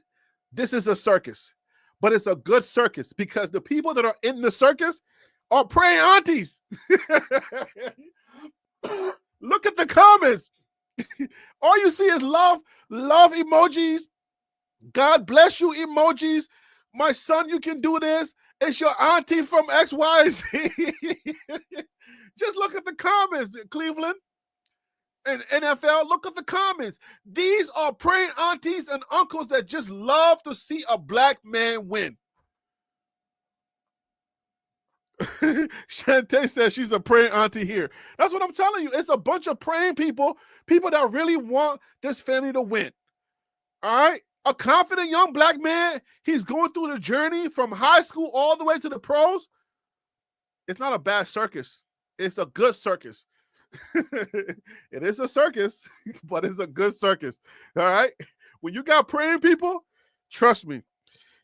this is a circus. But it's a good circus because the people that are in the circus are praying aunties. Look at the comments. All you see is love emojis. God bless you emojis. My son, you can do this. It's your auntie from XYZ. Just look at the comments, Cleveland and NFL. Look at the comments. These are praying aunties and uncles that just love to see a black man win. Shantae says she's a praying auntie here. That's what I'm telling you. It's a bunch of praying people that really want this family to win. All right? A confident young black man, he's going through the journey from high school all the way to the pros. It's not a bad circus. It's a good circus. It is a circus, but it's a good circus. All right? When you got praying people, trust me.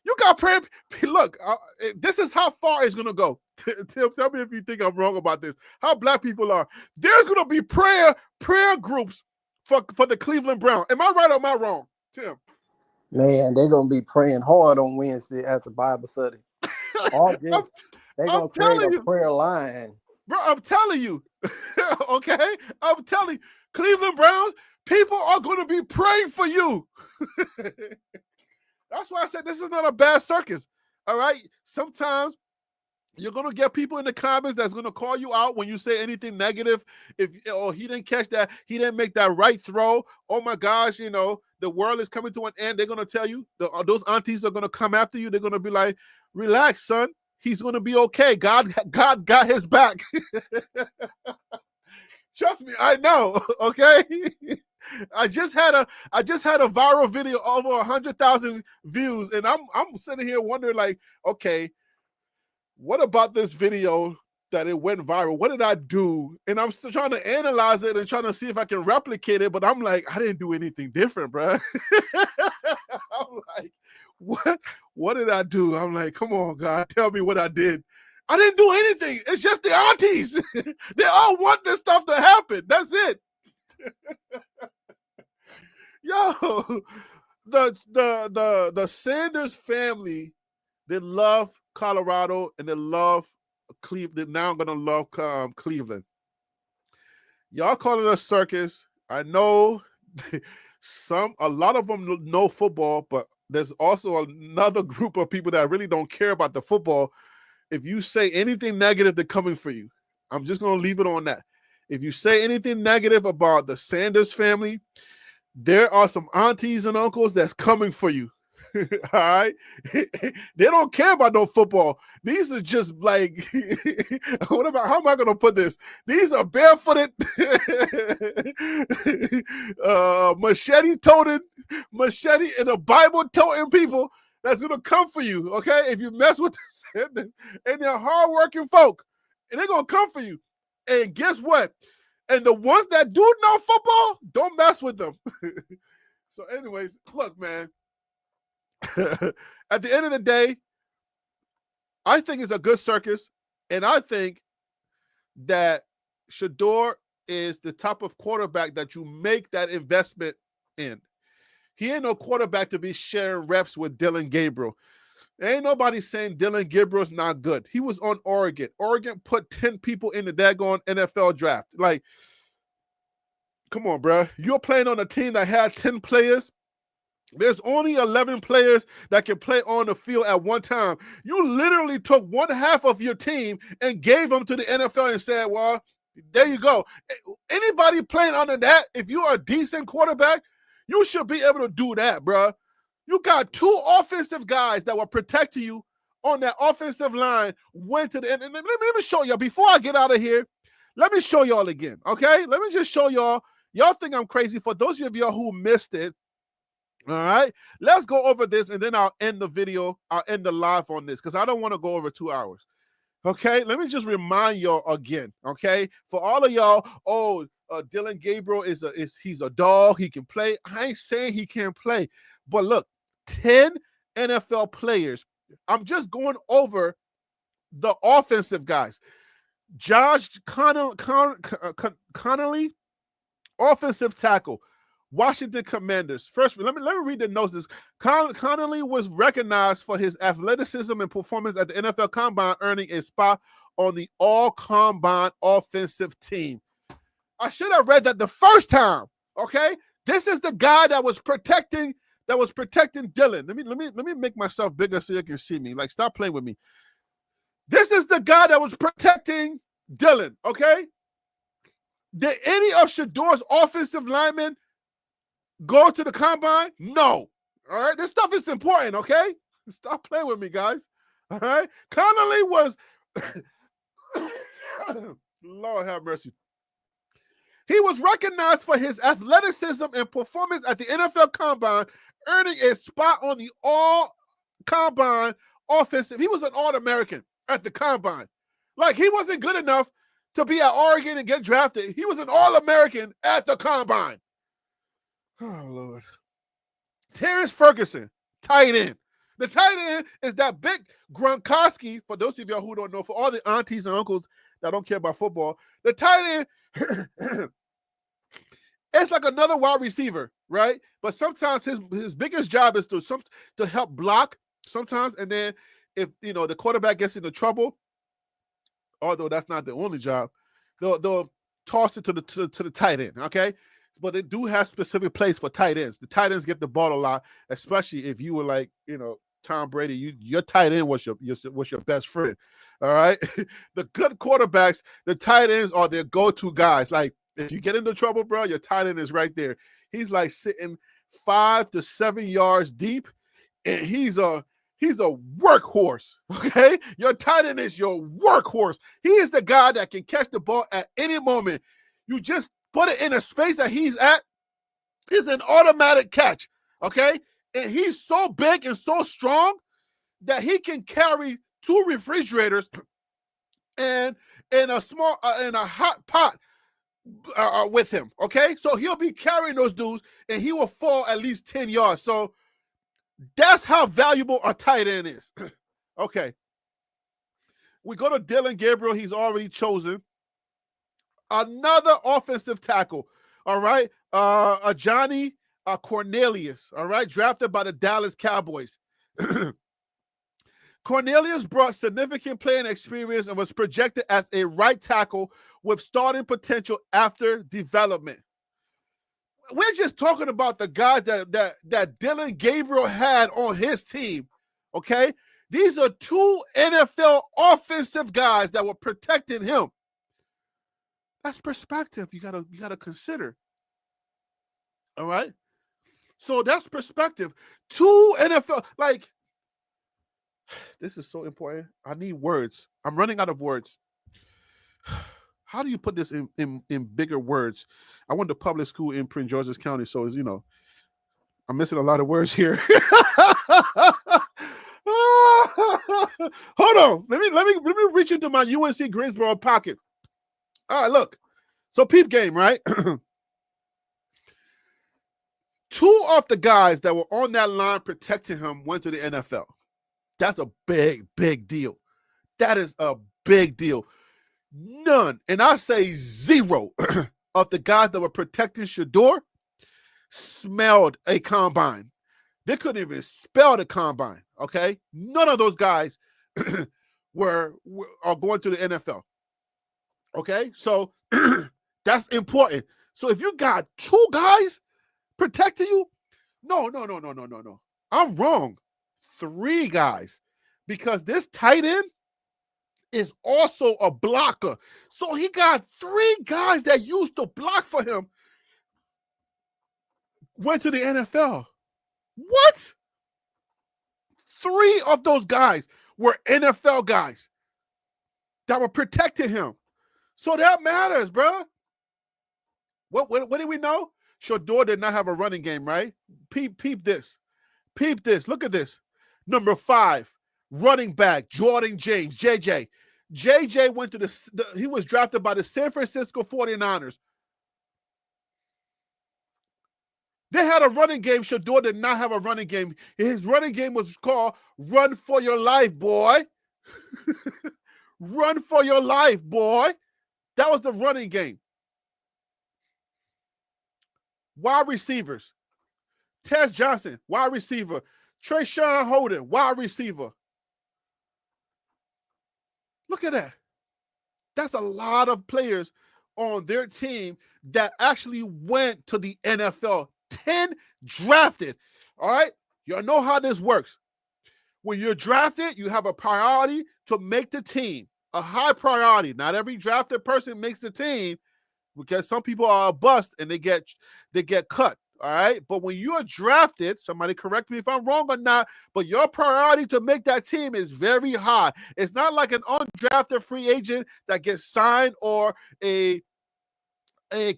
You got praying. Look, this is how far it's going to go. Tim, tell me if you think I'm wrong about this. How black people are. There's going to be prayer groups for the Cleveland Browns. Am I right or am I wrong, Tim? Man, they're going to be praying hard on Wednesday after Bible study. Or just, they're going to create a prayer line. Bro, I'm telling you. Okay? I'm telling you. Cleveland Browns, people are going to be praying for you. That's why I said this is not a bad circus. All right? Sometimes you're going to get people in the comments that's going to call you out when you say anything negative. If he didn't catch that, he didn't make that right throw. Oh my gosh, the world is coming to an end. They're going to tell you, those aunties are going to come after you. They're going to be like, relax, son. He's going to be okay. God got his back. Trust me, I know. Okay. I just had a viral video over 100,000 views, and I'm sitting here wondering, like, okay, what about this video that it went viral? What did I do? And I'm still trying to analyze it and trying to see if I can replicate it, but I'm like, I didn't do anything different, bro. I'm like, what did I do? I'm like, come on, God, tell me what I did. I didn't do anything. It's just the aunties. They all want this stuff to happen. That's it. Yo, the Sanders family, they love Colorado and they love Cleveland. They're now going to love Cleveland. Y'all call it a circus. I know a lot of them know football, but there's also another group of people that really don't care about the football. If you say anything negative, they're coming for you. I'm just going to leave it on that. If you say anything negative about the Sanders family, there are some aunties and uncles that's coming for you. All right? They don't care about no football. These are just like, how am I going to put this? These are barefooted, machete and a Bible-toting people that's going to come for you, okay? If you mess with this, and they're hardworking folk, and they're going to come for you. And guess what? And the ones that do know football, don't mess with them. So anyways, look, man. At the end of the day, I think it's a good circus. And I think that Shedeur is the type of quarterback that you make that investment in. He ain't no quarterback to be sharing reps with Dylan Gabriel. Ain't nobody saying Dylan Gabriel's not good. He was on Oregon. Oregon put 10 people in the daggone NFL draft. Like, come on, bro. You're playing on a team that had 10 players. There's only 11 players that can play on the field at one time. You literally took one half of your team and gave them to the NFL and said, well, there you go. Anybody playing under that, if you're a decent quarterback, you should be able to do that, bro. You got two offensive guys that were protecting you on that offensive line. Went to the end. And let me show y'all. Before I get out of here, let me show y'all again, okay? Let me just show y'all. Y'all think I'm crazy. For those of y'all who missed it, all right, let's go over this, and then I'll end the video. I'll end the live on this because I don't want to go over 2 hours. Okay, let me just remind y'all again, okay? For all of y'all, Dylan Gabriel he's a dog. He can play. I ain't saying he can't play. But look, 10 NFL players I'm just going over the offensive guys. Josh Connolly, offensive tackle, Washington Commanders. First, let me read the notes. Connolly was recognized for his athleticism and performance at the NFL Combine, earning a spot on the All-Combine offensive team. I should have read that the first time. Okay, this is the guy that was protecting Dylan. Let me make myself bigger so you can see me. Like, stop playing with me. This is the guy that was protecting Dylan. Okay. Did any of Shedeur's offensive linemen go to the combine? No. All right. This stuff is important. Okay. Stop playing with me, guys. All right. Connolly was, Lord have mercy. He was recognized for his athleticism and performance at the NFL Combine, earning a spot on the All-Combine offensive. He was an All-American at the Combine. Like, he wasn't good enough to be at Oregon and get drafted. He was an All-American at the Combine. Oh, Lord. Terrence Ferguson, tight end. The tight end is that big Gronkowski, for those of y'all who don't know, for all the aunties and uncles that don't care about football, the tight end, it's like another wide receiver, right? But sometimes his biggest job is to help block sometimes, and then if the quarterback gets into trouble, although that's not the only job, they'll toss it to the tight end, okay? But they do have specific plays for tight ends. The tight ends get the ball a lot, especially if you were like, Tom Brady. Your tight end was your best friend, all right? The good quarterbacks, the tight ends are their go-to guys. Like, if you get into trouble, bro, your tight end is right there. He's like sitting 5 to 7 yards deep, and he's a workhorse, okay? Your tight end is your workhorse. He is the guy that can catch the ball at any moment. You just put it in a space that he's at. It's an automatic catch, okay? And he's so big and so strong that he can carry 2 refrigerators and a hot pot with him, okay? So he'll be carrying those dudes, and he will fall at least 10 yards. So that's how valuable a tight end is. Okay. We go to Dylan Gabriel. He's already chosen. Another offensive tackle, all right? Johnny Cornelius, all right? Drafted by the Dallas Cowboys. Cornelius brought significant playing experience and was projected as a right tackle with starting potential after development. We're just talking about the guy that Dylan Gabriel had on his team, okay? These are 2 NFL offensive guys that were protecting him. That's perspective you gotta consider. All right? So that's perspective. 2 NFL, like, this is so important. I need words. I'm running out of words. How do you put this in bigger words? I went to public school in Prince George's County, so it's, I'm missing a lot of words here. Hold on. Let me reach into my UNC Greensboro pocket. All right, look. So peep game, right? 2 of the guys that were on that line protecting him went to the NFL. That's a big, big deal. That is a big deal. None, and I say 0 of the guys that were protecting Shedeur smelled a combine. They couldn't even spell the combine, okay? None of those guys are going to the NFL, okay? So that's important. So if you got 2 guys protecting you, no. I'm wrong. 3 guys, because this tight end is also a blocker. So he got 3 guys that used to block for him went to the NFL. What? 3 of those guys were NFL guys that were protecting him. So that matters, bro. What did we know? Shedeur did not have a running game, right? Peep this. Peep this. Look at this. Number 5, running back, Jordan James, JJ. JJ went to he was drafted by the San Francisco 49ers. They had a running game. Shedeur did not have a running game. His running game was called Run for Your Life, boy. Run for your life, boy. That was the running game. Wide receivers. Tez Johnson, wide receiver. Trayshawn Holden, wide receiver. Look at that. That's a lot of players on their team that actually went to the NFL. 10 drafted. All right? You know how this works. When you're drafted, you have a priority to make the team. A high priority. Not every drafted person makes the team because some people are a bust and they get cut. All right. But when you are drafted, somebody correct me if I'm wrong or not, but your priority to make that team is very high. It's not like an undrafted free agent that gets signed or a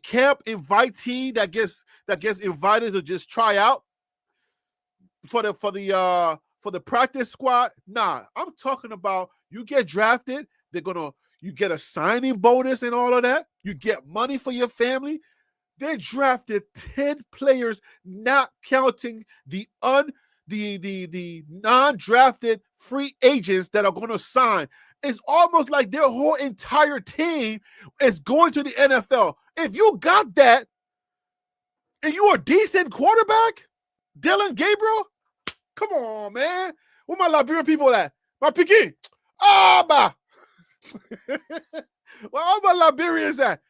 camp invitee that gets invited to just try out for the practice squad. Nah, I'm talking about you get drafted, you get a signing bonus and all of that. You get money for your family. They drafted 10 players, not counting the non-drafted free agents that are going to sign. It's almost like their whole entire team is going to the NFL. If you got that and you're a decent quarterback, Dylan Gabriel, come on, man. Where my Liberian people at? My Peking. Bah. Where all my Liberians at?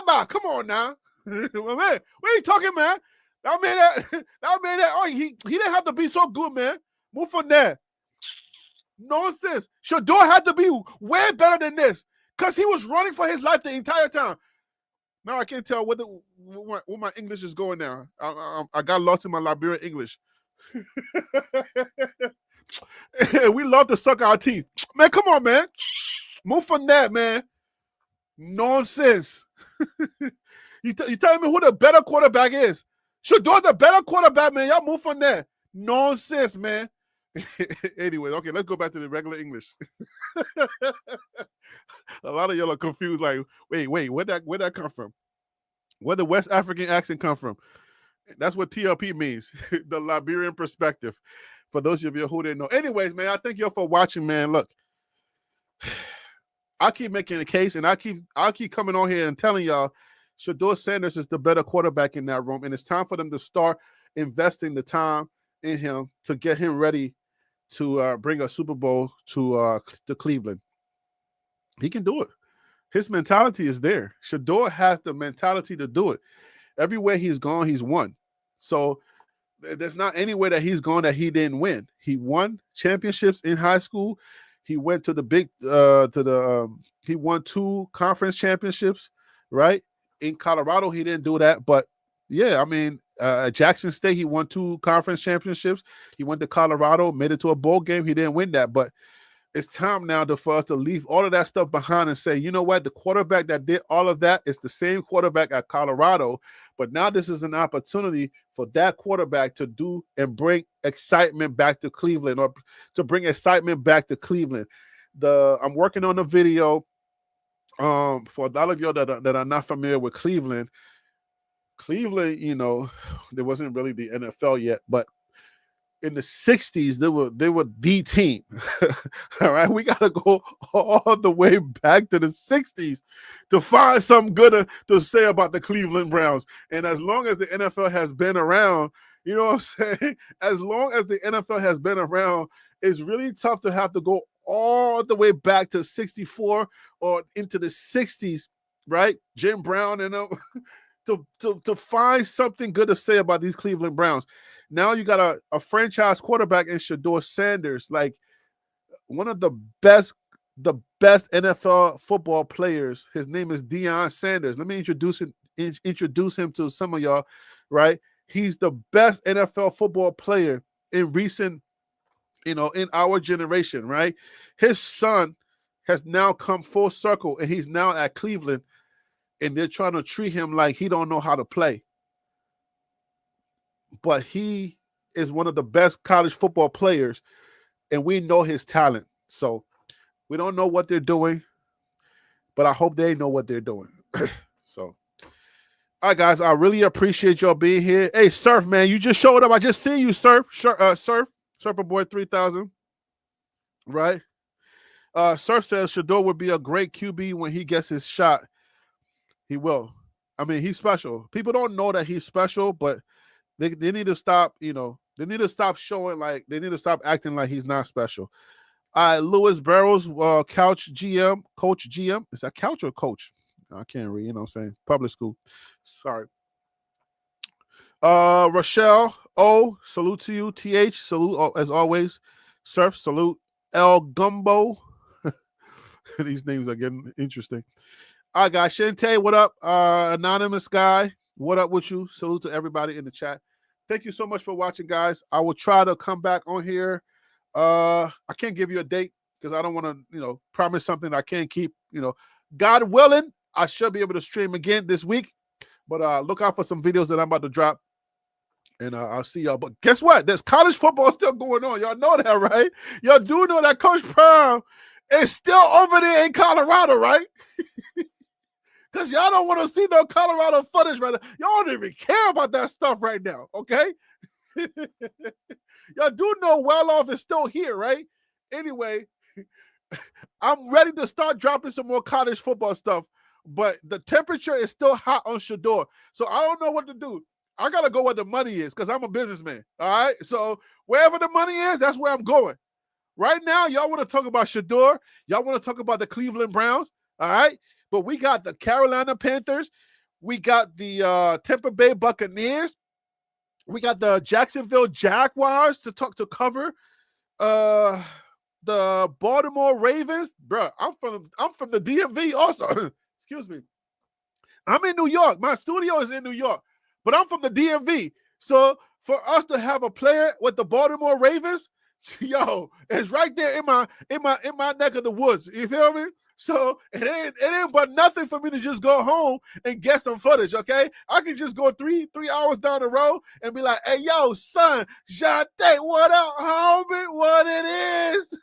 Bah. Come on now. Man, what are you talking, man? That man, oh, he didn't have to be so good, man. Move from there. Nonsense. Shedeur had to be way better than this because he was running for his life the entire time. Now I can't tell where my English is going now. I got lost in my Liberian English. We love to suck our teeth. Man, come on, man. Move from that, man. Nonsense. You telling me who the better quarterback is? Shedeur the better quarterback, man. Y'all move from there. Nonsense, man. Anyway, okay, let's go back to the regular English. A lot of y'all are confused, like, wait, where'd that come from? Where the West African accent come from? That's what TLP means, the Liberian perspective. For those of you who didn't know. Anyways, man, I thank y'all for watching, man. Look, I keep making a case, and I keep coming on here and telling y'all Shedeur Sanders is the better quarterback in that room, and it's time for them to start investing the time in him to get him ready to bring a Super Bowl to Cleveland. He can do it. His mentality is there. Shedeur has the mentality to do it. Everywhere he's gone, he's won. So there's not anywhere that he's gone that he didn't win. He won championships in high school. He went to the he won 2 conference championships, right? In Colorado, he didn't do that, but yeah, I mean, Jackson State, he won 2 conference championships. He went to Colorado, made it to a bowl game. He didn't win that, but it's time now for us to leave all of that stuff behind and say, you know what? The quarterback that did all of that is the same quarterback at Colorado, but now this is an opportunity for that quarterback to do and bring excitement back to Cleveland, or to bring excitement back to Cleveland. I'm working on a video for a lot of y'all that are not familiar with Cleveland. Cleveland, you know, there wasn't really the NFL yet, but in the 60s, they were the team. All right. We gotta go all the way back to the 60s to find something good to say about the Cleveland Browns. And as long as the NFL has been around, you know what I'm saying? As long as the NFL has been around, it's really tough to have to go all the way back to 64 or into the 60s, right? Jim Brown and to find something good to say about these Cleveland Browns. Now you got a franchise quarterback in Shedeur Sanders, like one of the best NFL football players. His name is Deion Sanders. Let me introduce him to some of y'all, right? He's the best NFL football player in recent, in our generation, right? His son has now come full circle, and he's now at Cleveland, and they're trying to treat him like he don't know how to play. But he is one of the best college football players, and we know his talent. So we don't know what they're doing, but I hope they know what they're doing. So All right, guys, I really appreciate y'all being here. Hey, Surf, man, you just showed up. I just seen you, Surf. Surfer Boy 3000. Right? Surf says Shedeur would be a great QB when he gets his shot. He will. I mean, he's special. People don't know that he's special, but they need to stop, they need to stop showing like, they need to stop acting like he's not special. Lewis Barrows, Coach GM. Is that couch or coach? I can't read, you know what I'm saying? Public school. Sorry. Rochelle O, salute to you. TH, salute as always. Surf, salute. El Gumbo. These names are getting interesting. All right, guys. Shente, what up? Anonymous guy, what up with you? Salute to everybody in the chat. Thank you so much for watching, guys. I will try to come back on here. I can't give you a date because I don't want to, promise something I can't keep. God willing, I should be able to stream again this week. But look out for some videos that I'm about to drop. And I'll see y'all. But guess what? There's college football still going on. Y'all know that, right? Y'all do know that Coach Prime is still over there in Colorado, right? Because y'all don't want to see no Colorado footage right now. Y'all don't even care about that stuff right now, okay? Y'all do know Well-Off is still here, right? Anyway, I'm ready to start dropping some more college football stuff, but the temperature is still hot on Shedeur. So I don't know what to do. I got to go where the money is because I'm a businessman, all right? So wherever the money is, that's where I'm going. Right now, y'all want to talk about Shedeur. Y'all want to talk about the Cleveland Browns, all right? But we got the Carolina Panthers. We got the Tampa Bay Buccaneers. We got the Jacksonville Jaguars to cover. The Baltimore Ravens. Bro, I'm from the DMV also. Excuse me. I'm in New York. My studio is in New York. But I'm from the DMV. So for us to have a player with the Baltimore Ravens, yo, it's right there in my neck of the woods. You feel me? So it ain't but nothing for me to just go home and get some footage, okay? I can just go three hours down the road and be like, hey, yo, son, Jante, what up, homie? What it is?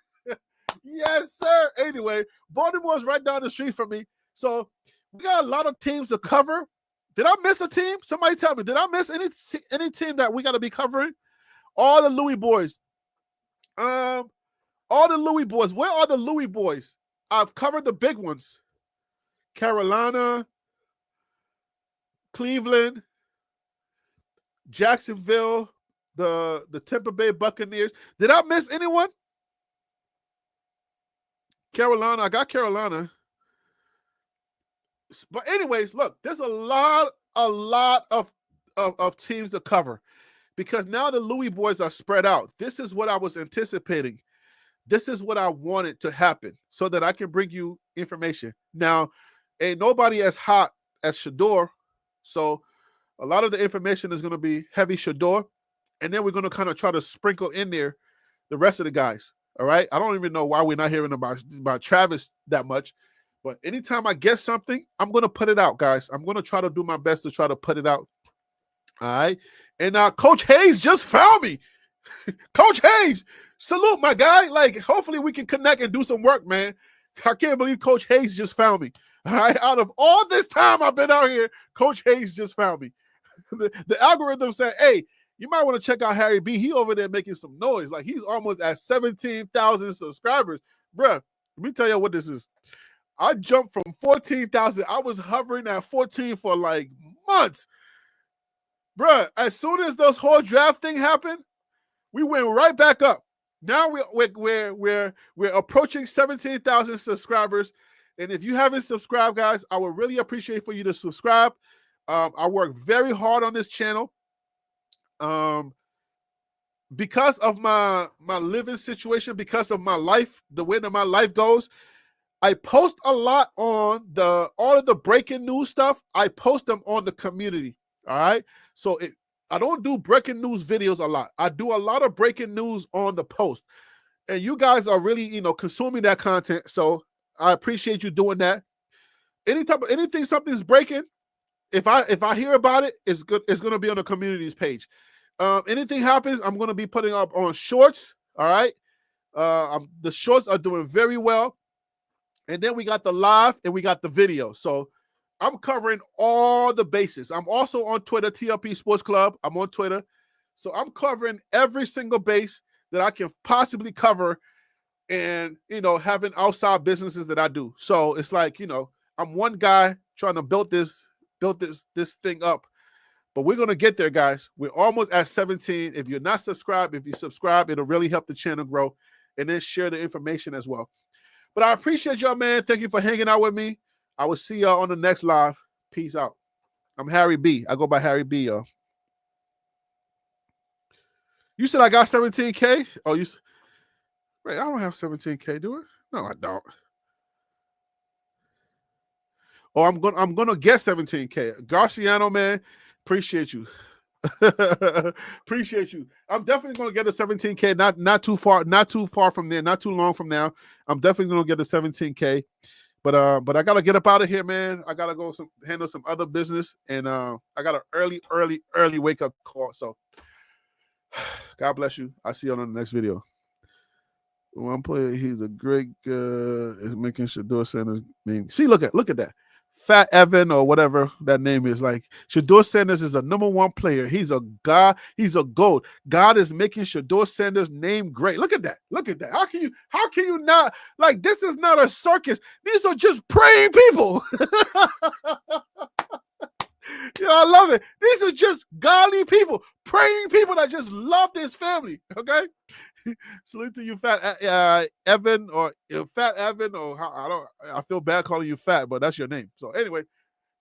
Yes, sir. Anyway, Baltimore's right down the street from me. So we got a lot of teams to cover. Did I miss a team? Somebody tell me. Did I miss any team that we got to be covering? All the Louis boys. All the Louis boys. Where are the Louis boys? I've covered the big ones. Carolina, Cleveland, Jacksonville, the Tampa Bay Buccaneers. Did I miss anyone? Carolina. I got Carolina. But anyways, look, there's a lot of teams to cover because now the Louis boys are spread out. This is what I was anticipating. This is what I wanted to happen so that I can bring you information. Now, ain't nobody as hot as Shedeur, so a lot of the information is going to be heavy Shedeur, and then we're going to kind of try to sprinkle in there the rest of the guys, all right? I don't even know why we're not hearing about Travis that much. But anytime I get something, I'm going to put it out, guys. I'm going to try to do my best to try to put it out. All right. And Coach Hayes just found me. Coach Hayes, salute, my guy. Like, hopefully we can connect and do some work, man. I can't believe Coach Hayes just found me. All right. Out of all this time I've been out here, Coach Hayes just found me. The algorithm said, hey, you might want to check out Harry B. He over there making some noise. Like, he's almost at 17,000 subscribers. Bruh, let me tell you what this is. I jumped from 14,000. I was hovering at 14 for like months. Bruh, as soon as those whole draft thing happened, we went right back up. Now we're approaching 17,000 subscribers. And if you haven't subscribed, guys, I would really appreciate for you to subscribe. I work very hard on this channel. Because of my living situation, because of my life, the way that my life goes, I post a lot on all of the breaking news stuff. I post them on the community. All right. So I don't do breaking news videos a lot. I do a lot of breaking news on the post. And you guys are really, consuming that content. So I appreciate you doing that. Anything something's breaking, if I hear about it, it's gonna be on the community's page. Anything happens, I'm gonna be putting up on shorts. All right. The shorts are doing very well. And then we got the live and we got the video. So I'm covering all the bases. I'm also on Twitter, TLP Sports Club. I'm on Twitter. So I'm covering every single base that I can possibly cover, and, you know, having outside businesses that I do. So it's like, you know, I'm one guy trying to build this thing up. But we're going to get there, guys. We're almost at 17. If you're not subscribed, if you subscribe, it'll really help the channel grow. And then share the information as well. But I appreciate y'all, man. Thank you for hanging out with me. I will see y'all on the next live. Peace out. I'm Harry B. I go by Harry B, y'all. You said I got 17K? Oh, wait, I don't have 17K, do I? No, I don't. Oh, I'm gonna get 17K. Garciano, man, appreciate you. Appreciate you. I'm definitely gonna get a 17K. Not too far from there. Not too long from now. I'm definitely gonna get a 17K. But I gotta get up out of here, man. I gotta go handle some other business, and I got an early wake up call. So God bless you. I'll see you on the next video. One player, he's a great is making Shedeur Sanders name. See, look at that. Fat Evan or whatever that name is. Like, Shedeur Sanders is a #1 player. He's a god. He's a GOAT. God is making Shedeur Sanders name great. Look at that. Look at that. How can you not, like, this is not a circus. These are just praying people. Yeah, I love it. These are just godly people, praying people that just love this family. Okay. Salute to you, Fat Evan, or Fat Evan, or I feel bad calling you fat, but that's your name. So anyway,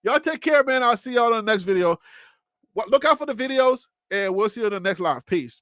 y'all take care, man. I'll see y'all in the next video. Look out for the videos, and we'll see you in the next live. Peace.